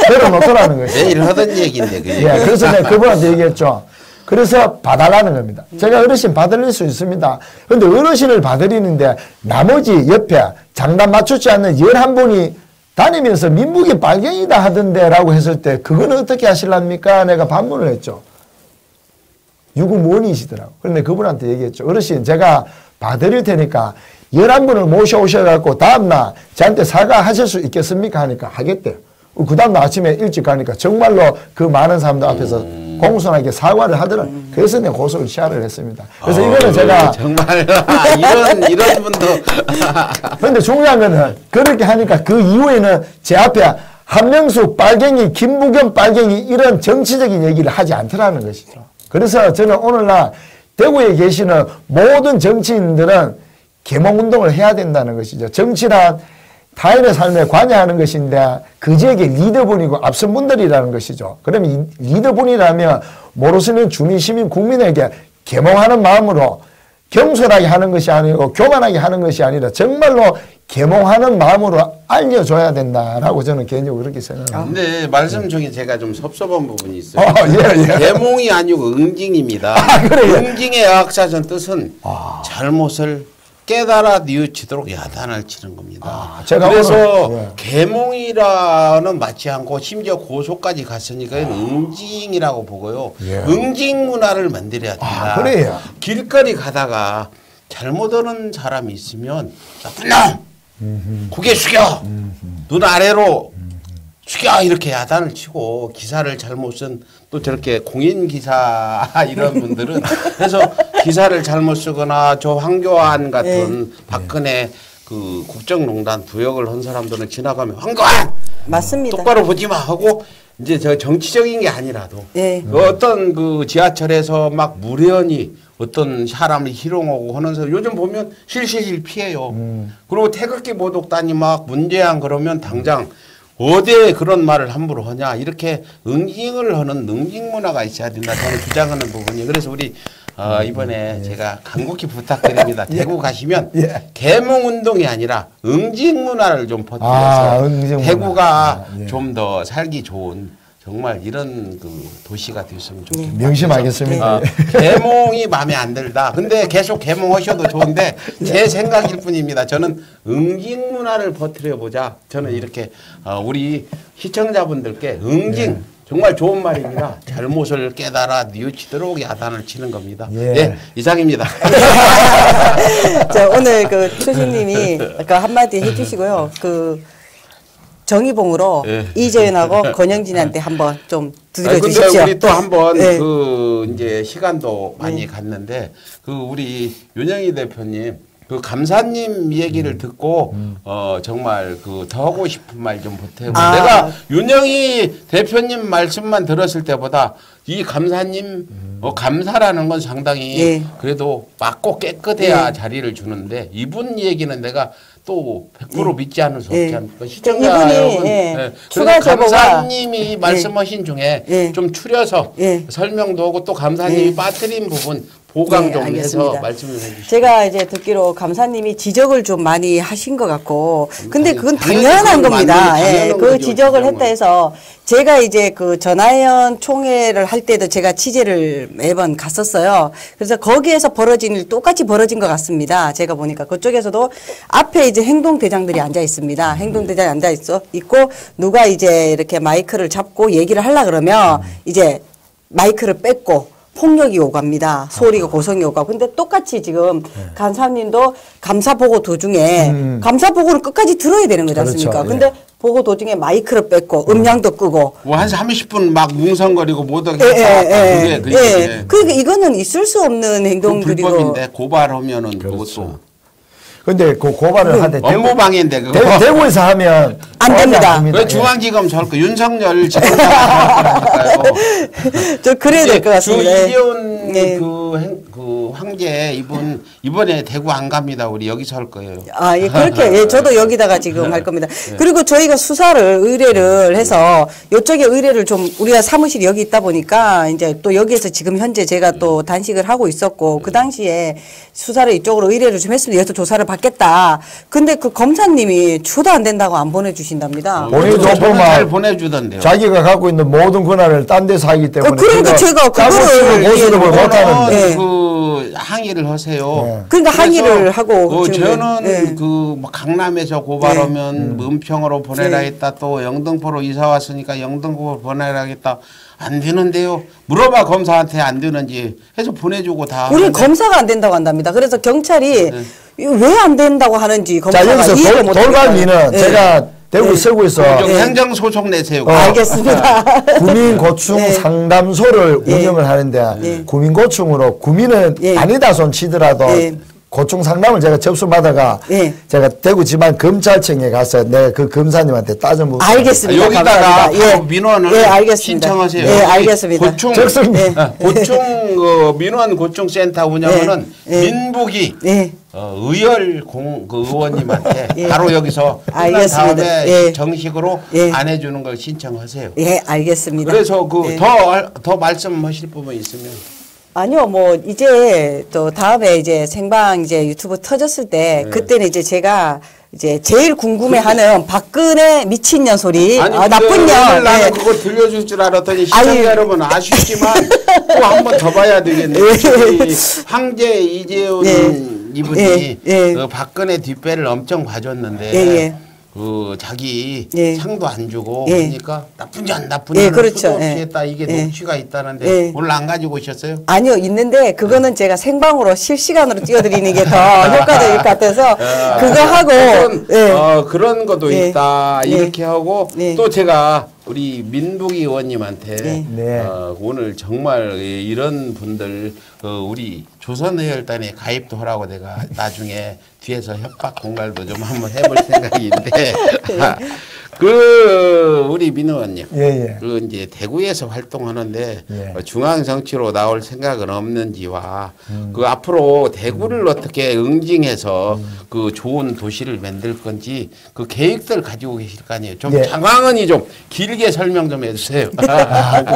내려놓더라는 거예요. 매일 하던 얘기인데 그게. 예, 그래서 내가 그분한테 얘기했죠. 그래서 봐달라는 겁니다. 제가 어르신 받을 수 있습니다. 그런데 어르신을 받으리는데 나머지 옆에 장단 맞추지 않는 11분이 다니면서 민북이 빨갱이다 하던데 라고 했을 때 그거는 어떻게 하실랍니까? 내가 반문을 했죠. 유구무원이시더라고. 그런데 그분한테 얘기했죠. 어르신 제가 봐드릴 테니까 11분을 모셔오셔갖고 다음날 저한테 사과하실 수 있겠습니까? 하니까 하겠대요. 그 다음날 아침에 일찍 가니까 정말로 그 많은 사람들 앞에서 공손하게 사과를 하더라. 그래서 내가 고소를 시작을 했습니다. 그래서 이거는 제가 정말 이런 분도. 그런데 중요한 거는 그렇게 하니까 그 이후에는 제 앞에 한명숙 빨갱이, 김부겸 빨갱이 이런 정치적인 얘기를 하지 않더라는 것이죠. 그래서 저는 오늘날 대구에 계시는 모든 정치인들은 계몽운동을 해야 된다는 것이죠. 정치란 타인의 삶에 관여하는 것인데 그 지역의 리더분이고 앞선 분들이라는 것이죠. 그러면 이 리더분이라면 모르시는 주민, 시민, 국민에게 계몽하는 마음으로 겸손하게 하는 것이 아니고 교만하게 하는 것이 아니라 정말로 계몽하는 마음으로 알려줘야 된다라고 저는 개인적으로 그렇게 생각합니다. 근데 말씀 중에 제가 좀 섭섭한 부분이 있어요. 예. 계몽이 아니고 응징입니다. 그래요? 응징의 약사전 뜻은 잘못을 깨달아 뉘우치도록 야단을 치는 겁니다. 제가 그래서 오늘, 예. 계몽이라는 맞지 않고 심지어 고소까지 갔으니까 응징이라고 보고요. 예. 응징 문화를 만들어야 된다. 그래요. 길거리 가다가 잘못 오는 사람이 있으면 나쁜 놈! 고개 숙여! 눈 아래로 숙여! 이렇게 야단을 치고 기사를 잘못 쓴 또 저렇게 공인기사 이런 분들은 그래서 기사를 잘못 쓰거나 저 황교안 같은 박근혜 그 국정농단 부역을 한 사람들은 지나가면 황교안! 맞습니다. 똑바로 보지 마! 하고 이제 저 정치적인 게 아니라도 예. 그 어떤 그 지하철에서 막 무례히 어떤 사람을 희롱하고 하는 사람 요즘 보면 실실실 피해요. 그리고 태극기 모독단이 막 문제안 그러면 당장 어디에 그런 말을 함부로 하냐 이렇게 응징을 하는 응징 문화가 있어야 된다 저는 주장하는 부분이. 그래서 우리 이번에 제가 간곡히 부탁드립니다. 대구 가시면 계몽 운동이 아니라 응징 문화를 좀 퍼뜨려서 응징 문화. 대구가 좀 더 살기 좋은 정말 이런 그 도시가 됐으면 좋겠다. 명심하겠습니다. 계몽이 마음에 안 들다. 근데 계속 계몽하셔도 좋은데 제 생각일 뿐입니다. 저는 응징 문화를 퍼뜨려 보자. 저는 이렇게 우리 시청자분들께 응징 정말 좋은 말입니다. 잘못을 깨달아 뉘우치도록 야단을 치는 겁니다. 네, 이상입니다. 자, 오늘 그 추신님이 아까 한마디 해주시고요. 그 정의봉으로 이재현하고 권영진한테 한번 좀 드려주십시오. 근데 우리 또 한번 네. 그 이제 시간도 많이 갔는데 그 우리 윤영희 대표님 그 감사님 얘기를 듣고 정말 그 더 하고 싶은 말 좀 보태고 내가 윤영희 대표님 말씀만 들었을 때보다 이 감사님 감사라는 건 상당히 그래도 맑고 깨끗해야 자리를 주는데 이분 얘기는 내가 또 100% 믿지 않을 수 없지 않습니까? 시청자 여러분. 추가 제보가 감사님이 말씀하신 중에 좀 추려서 설명도 하고 또 감사님이 빠뜨린 부분 보강 좀 해서 말씀을 해주시죠. 제가 이제 듣기로 감사님이 지적을 좀 많이 하신 것 같고, 근데 그건 당연히 당연한 그건 겁니다. 당연한 그 거죠, 지적을 지적은. 했다 해서 제가 이제 그 전하연 총회를 할 때도 제가 취재를 매번 갔었어요. 그래서 거기에서 벌어진 일 똑같이 벌어진 것 같습니다. 제가 보니까 그쪽에서도 앞에 이제 행동대장들이 앉아 있습니다. 행동대장이 앉아 있고 누가 이제 이렇게 마이크를 잡고 얘기를 하려 그러면 이제 마이크를 뺏고 폭력이 오갑니다. 소리가 고성이 오가고. 근데 똑같이 지금 간사님도 감사보고 도중에 감사보고는 끝까지 들어야 되는 거지 않습니까? 근데 보고 도중에 마이크를 뺏고 음량도 끄고 뭐 한 30분 막 뭉성거리고 못하게 그러니까 이거는 있을 수 없는 행동들이고 불법인데 고발하면은 그것도 근데 그 고발을 하되 업무방해인데 그거 대구에서 하면 안 됩니다. 왜 중앙지검 설 거 윤석열 지검장까요? 저 그래야 될 것 같습니다. 이재훈 그 황제 이번에 대구 안 갑니다. 우리 여기서 할 거예요. 아, 예, 그렇게 저도 여기다가 지금 할 겁니다. 그리고 저희가 수사를 의뢰를 해서 이쪽에 의뢰를 좀 우리가 사무실이 여기 있다 보니까 이제 또 여기에서 지금 현재 제가 또 단식을 하고 있었고 그 당시에 수사를 이쪽으로 의뢰를 좀 했습니다. 여기서 조사를 받겠다. 근데 그 검사님이 줘도 안 된다고 안 보내주신답니다. 잘 보내주던데요. 자기가 갖고 있는 모든 권한을 딴 데서 하기 때문에 그러니까 제가 그거를 고소를 못하는데 그 항의를 하세요. 그러니까 항의를 하고 저는 그 뭐 강남에서 고발하면 은평으로 보내라 했다. 또 영등포로 이사 왔으니까 영등포로 보내라 했다. 안 되는데요. 물어봐 검사한테 안 되는지 해서 보내주고 다. 우리 검사가 안 된다고 한답니다. 그래서 경찰이 왜 안 된다고 하는지 검사가 이해를 못합니다. 돌발미는 제가 대구 서구에서 행정 소송 내세요. 알겠습니다. 구민고충 상담소를 운영을 하는데 구민고충으로 구민은 아니다 손 치더라도 고충 상담을 제가 접수받아가 예. 제가 대구지방 검찰청에 가서 내가 그 검사님한테 따져보고 알겠습니다. 여기다가 감사합니다. 바로 민원을 예, 알겠습니다. 신청하세요. 예, 알겠습니다. 고충 적습니다. 고충 민원 고충센터 운영하는 예, 예. 민북이 예. 의열 그 의원님한테 예. 바로 여기서 끝난 알겠습니다. 다음에 예. 정식으로 예. 안 해주는 걸 신청하세요. 예, 알겠습니다. 그래서 그 예. 더 말씀하실 부분 있으면 아니요, 뭐 이제 또 다음에 이제 생방 이제 유튜브 터졌을 때 그때는 이제 제가 이제 제일 궁금해하는 박근혜 미친년 소리, 나쁜 년. 나는 예. 그거 들려줄 줄 알았더니 시청자 아유. 여러분 아쉽지만 또 한 번 더 봐야 되겠네요. 저희 황제 이재훈 예. 이분이 예. 예. 그 박근혜 뒷배를 엄청 봐줬는데 예, 예. 그 자기 예. 상도 안 주고 예. 그러니까 나쁜 년 나쁜 예, 년 그렇죠. 수도 없이 예. 했다 이게 예. 녹취가 있다는데 예. 오늘 안 가지고 오셨어요? 아니요, 있는데 그거는 제가 생방으로 실시간으로 띄워드리는 게 더 효과적일 것 같아서 그거 하고 그런 것도 예. 있다 예. 이렇게 하고 예. 또 제가 우리 민북이 의원님한테 예. 네. 오늘 정말 이런 분들 우리 조선의열단에 가입도 하라고 내가 나중에 뒤에서 협박 공갈도 좀 한번 해볼 생각인데 그 우리 민 의원님 예. 그 이제 대구에서 활동하는데 예. 중앙 정치로 나올 생각은 없는지와 그 앞으로 대구를 어떻게 응징해서 그 좋은 도시를 만들 건지 그 계획들 가지고 계실 거 아니에요. 좀 예. 장황하니 좀 길게 설명 좀 해주세요.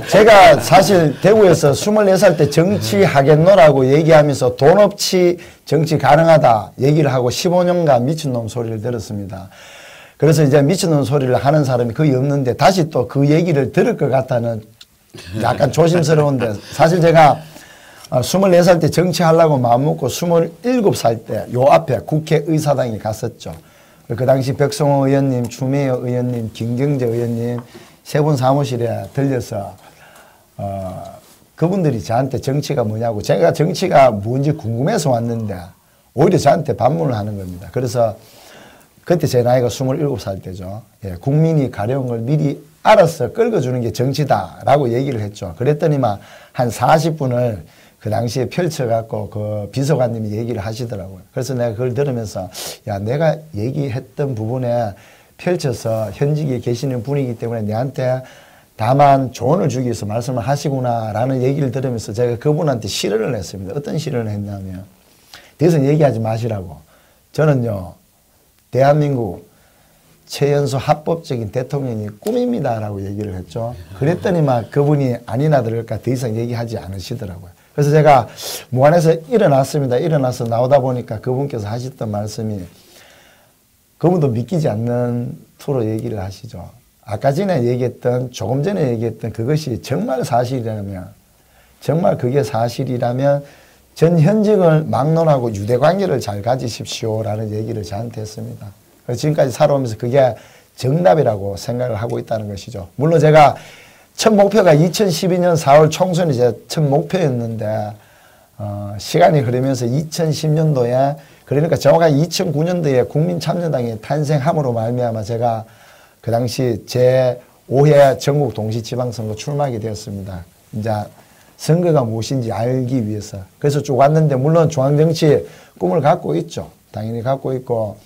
제가 사실 대구에서 24살 때 정치하겠노라고 얘기하면서 돈 없이 정치 가능하다 얘기를 하고 15년간 미친놈 소리를 들었습니다. 그래서 이제 미친놈 소리를 하는 사람이 거의 없는데 다시 또 그 얘기를 들을 것 같다는 약간 조심스러운데 사실 제가 24살 때 정치하려고 마음먹고 27살 때 요 앞에 국회의사당에 갔었죠. 그 당시 백성호 의원님, 주매여 의원님, 김경재 의원님 세 분 사무실에 들려서 그분들이 저한테 정치가 뭐냐고 제가 정치가 뭔지 궁금해서 왔는데 오히려 저한테 반문을 하는 겁니다. 그래서 그때 제 나이가 27살 때죠. 예, 국민이 가려운 걸 미리 알아서 끌어주는 게 정치다라고 얘기를 했죠. 그랬더니만 한 40분을 그 당시에 펼쳐갖고 그 비서관님이 얘기를 하시더라고요. 그래서 내가 그걸 들으면서 야, 내가 얘기했던 부분에 펼쳐서 현직에 계시는 분이기 때문에 내한테 다만 조언을 주기 위해서 말씀을 하시구나라는 얘기를 들으면서 제가 그분한테 실언을 했습니다. 어떤 실언을 했냐면 더 이상 얘기하지 마시라고. 저는요. 대한민국 최연소 합법적인 대통령이 꿈입니다라고 얘기를 했죠. 그랬더니만 그분이 아니나 들을까 더 이상 얘기하지 않으시더라고요. 그래서 제가 무안에서 일어났습니다. 일어나서 나오다 보니까 그분께서 하셨던 말씀이 그분도 믿기지 않는 투로 얘기를 하시죠. 아까 전에 얘기했던 조금 전에 얘기했던 그것이 정말 사실이라면 정말 그게 사실이라면 전 현직을 막론하고 유대관계를 잘 가지십시오라는 얘기를 저한테 했습니다. 그래서 지금까지 살아오면서 그게 정답이라고 생각을 하고 있다는 것이죠. 물론 제가 첫 목표가 2012년 4월 총선이 제 첫 목표였는데 시간이 흐르면서 2010년도에 그러니까 정확하게 2009년도에 국민참여당이 탄생함으로 말미암아 제가 그 당시 제5회 전국 동시지방선거 출마하게 되었습니다. 이제 선거가 무엇인지 알기 위해서. 그래서 쭉 왔는데 물론 중앙정치 꿈을 갖고 있죠. 당연히 갖고 있고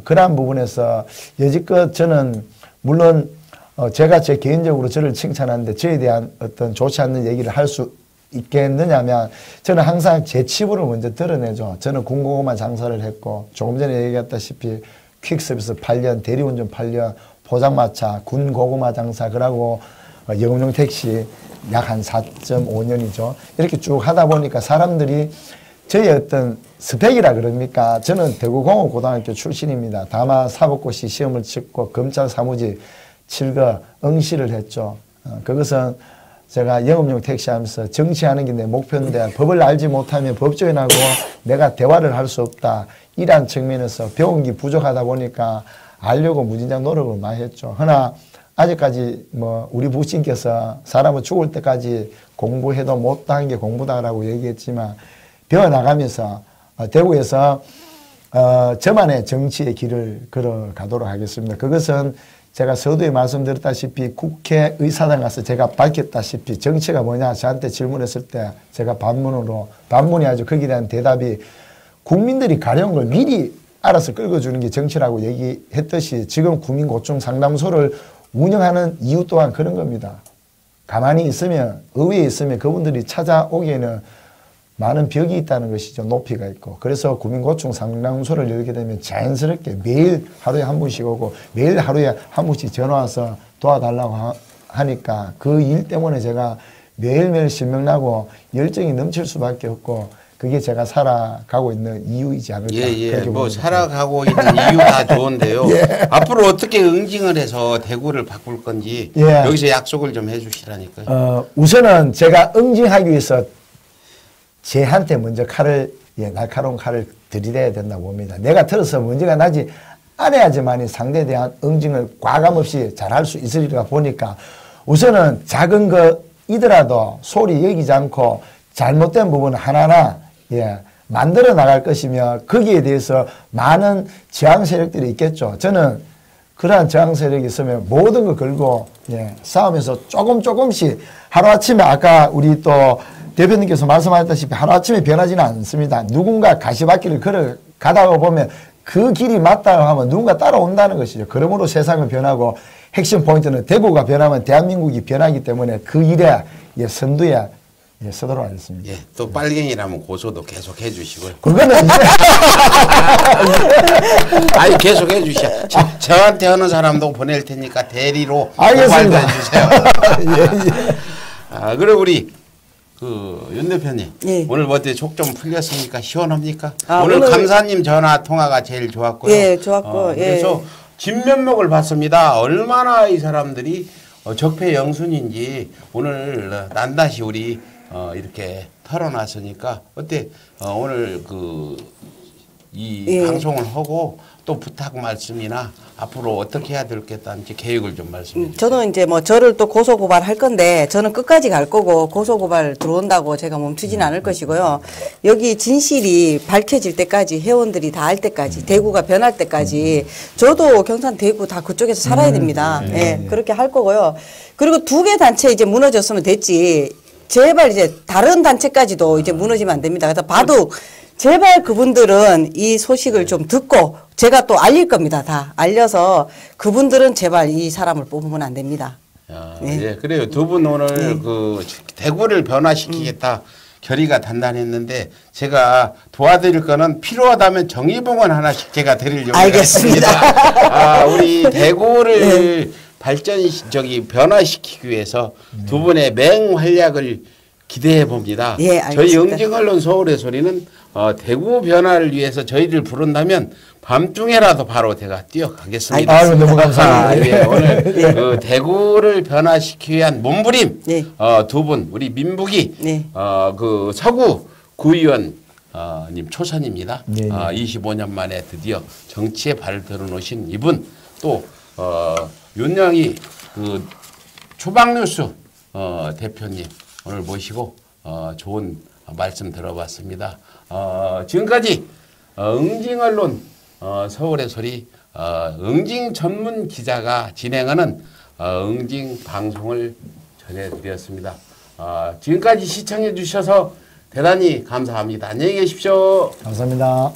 그러한 부분에서 여지껏 저는 물론 제가 제 개인적으로 저를 칭찬하는데 저에 대한 어떤 좋지 않는 얘기를 할 수 있겠느냐면 저는 항상 제 치부를 먼저 드러내죠. 저는 군고구마 장사를 했고 조금 전에 얘기했다시피 퀵서비스 8년, 대리운전 8년, 포장마차, 군고구마 장사 그러고 영업용 택시 약 한 4.5년이죠. 이렇게 쭉 하다 보니까 사람들이 저의 어떤 스펙이라 그럽니까? 저는 대구공업고등학교 출신입니다. 다마 사법고시 시험을 치고 검찰 사무직 7급 응시를 했죠. 그것은 제가 영업용 택시 하면서 정치하는 게 내 목표인데 법을 알지 못하면 법조인하고 내가 대화를 할 수 없다. 이러한 측면에서 배운 게 부족하다 보니까 알려고 무진장 노력을 많이 했죠. 그러나 아직까지 뭐 우리 부친께서 사람은 죽을 때까지 공부해도 못한 게 공부다라고 얘기했지만 배워나가면서 대구에서 저만의 정치의 길을 걸어가도록 하겠습니다. 그것은 제가 서두에 말씀드렸다시피 국회의사당 가서 제가 밝혔다시피 정치가 뭐냐 저한테 질문했을 때 제가 반문이 아주 거기에 대한 대답이 국민들이 가려운 걸 미리 알아서 끌어주는 게 정치라고 얘기했듯이 지금 국민고충상담소를 운영하는 이유 또한 그런 겁니다. 가만히 있으면, 의회에 있으면 그분들이 찾아오기에는 많은 벽이 있다는 것이죠. 높이가 있고. 그래서 국민고충상담소를 열게 되면 자연스럽게 매일 하루에 한 분씩 오고 매일 하루에 한 분씩 전화 와서 도와달라고 하니까 그 일 때문에 제가 매일매일 신명나고 열정이 넘칠 수밖에 없고 그게 제가 살아가고 있는 이유이지 않을까. 예. 뭐 살아가고 있는 이유 다 좋은데요. 예. 앞으로 어떻게 응징을 해서 대구를 바꿀 건지 예. 여기서 약속을 좀 해주시라니까요. 우선은 제가 응징하기 위해서 제한테 먼저 날카로운 칼을 들이대야 된다고 봅니다. 내가 들어서 문제가 나지 않아야지만이 상대에 대한 응징을 과감 없이 잘할 수 있으리라 보니까 우선은 작은 거이더라도 소리 여기지 않고 잘못된 부분 하나하나 만들어 나갈 것이며 거기에 대해서 많은 저항 세력들이 있겠죠. 저는 그러한 저항 세력이 있으면 모든 걸 걸고 싸우면서 조금씩 하루아침에 아까 우리 또 대표님께서 말씀하셨다시피 하루아침에 변하지는 않습니다. 누군가 가시밭길을 걸어가다가 보면 그 길이 맞다고 하면 누군가 따라온다는 것이죠. 그러므로 세상은 변하고 핵심 포인트는 대구가 변하면 대한민국이 변하기 때문에 그 일에 선두에 서도록 하겠습니다. 예, 또 빨갱이라면 고소도 계속 해주시고요. 그거는 이제 아니 계속 해주셔. 저한테 하는 사람도 보낼 테니까 대리로 알겠습니다. 고발도 해주세요. 그리고 우리 윤 대표님 오늘 뭐 어때 속 좀 풀렸습니까? 시원합니까? 오늘 감사님 전화 통화가 제일 좋았고요. 예, 좋았고. 그래서 진면목을 봤습니다. 얼마나 이 사람들이 적폐 영순인지 오늘 낱낱이 우리 이렇게 털어놨으니까 어때 오늘 이 방송을 하고 또 부탁 말씀이나 앞으로 어떻게 해야 되겠다는지 계획을 좀 말씀해 주세요. 저는 이제 뭐 저를 또 고소고발 할 건데 저는 끝까지 갈 거고 고소고발 들어온다고 제가 멈추지는 않을 것이고요. 여기 진실이 밝혀질 때까지 회원들이 다 알 때까지 대구가 변할 때까지 저도 경산 대구 다 그쪽에서 살아야 됩니다. 그렇게 할 거고요. 그리고 2개 단체 이제 무너졌으면 됐지. 제발 이제 다른 단체까지도 이제 무너지면 안 됩니다. 그래서 바둑 제발 그분들은 이 소식을 좀 듣고 제가 또 알릴 겁니다. 다 알려서 그분들은 제발 이 사람을 뽑으면 안 됩니다. 예, 그래요. 두 분 오늘 대구를 변화시키겠다 결의가 단단했는데 제가 도와드릴 거는 필요하다면 정의봉원 하나씩 제가 드리려고 알겠습니다. 우리 대구를 변화시키기 위해서 두 분의 맹활약을 기대해 봅니다. 예, 저희 응징언론 서울의 소리는 대구 변화를 위해서 저희를 부른다면 밤중에라도 바로 제가 뛰어가겠습니다. 아유, 너무 감사합니다. 오늘 대구를 변화시키기 위한 몸부림 두 분 우리 민북이 서구 구의원 님 초선입니다. 25년 만에 드디어 정치에 발을 들어놓으신 이분 또 윤영희 추방뉴스 대표님 오늘 모시고 좋은 말씀 들어봤습니다. 지금까지 응징언론 서울의 소리 응징 전문 기자가 진행하는 응징 방송을 전해드렸습니다. 지금까지 시청해 주셔서 대단히 감사합니다. 안녕히 계십시오. 감사합니다.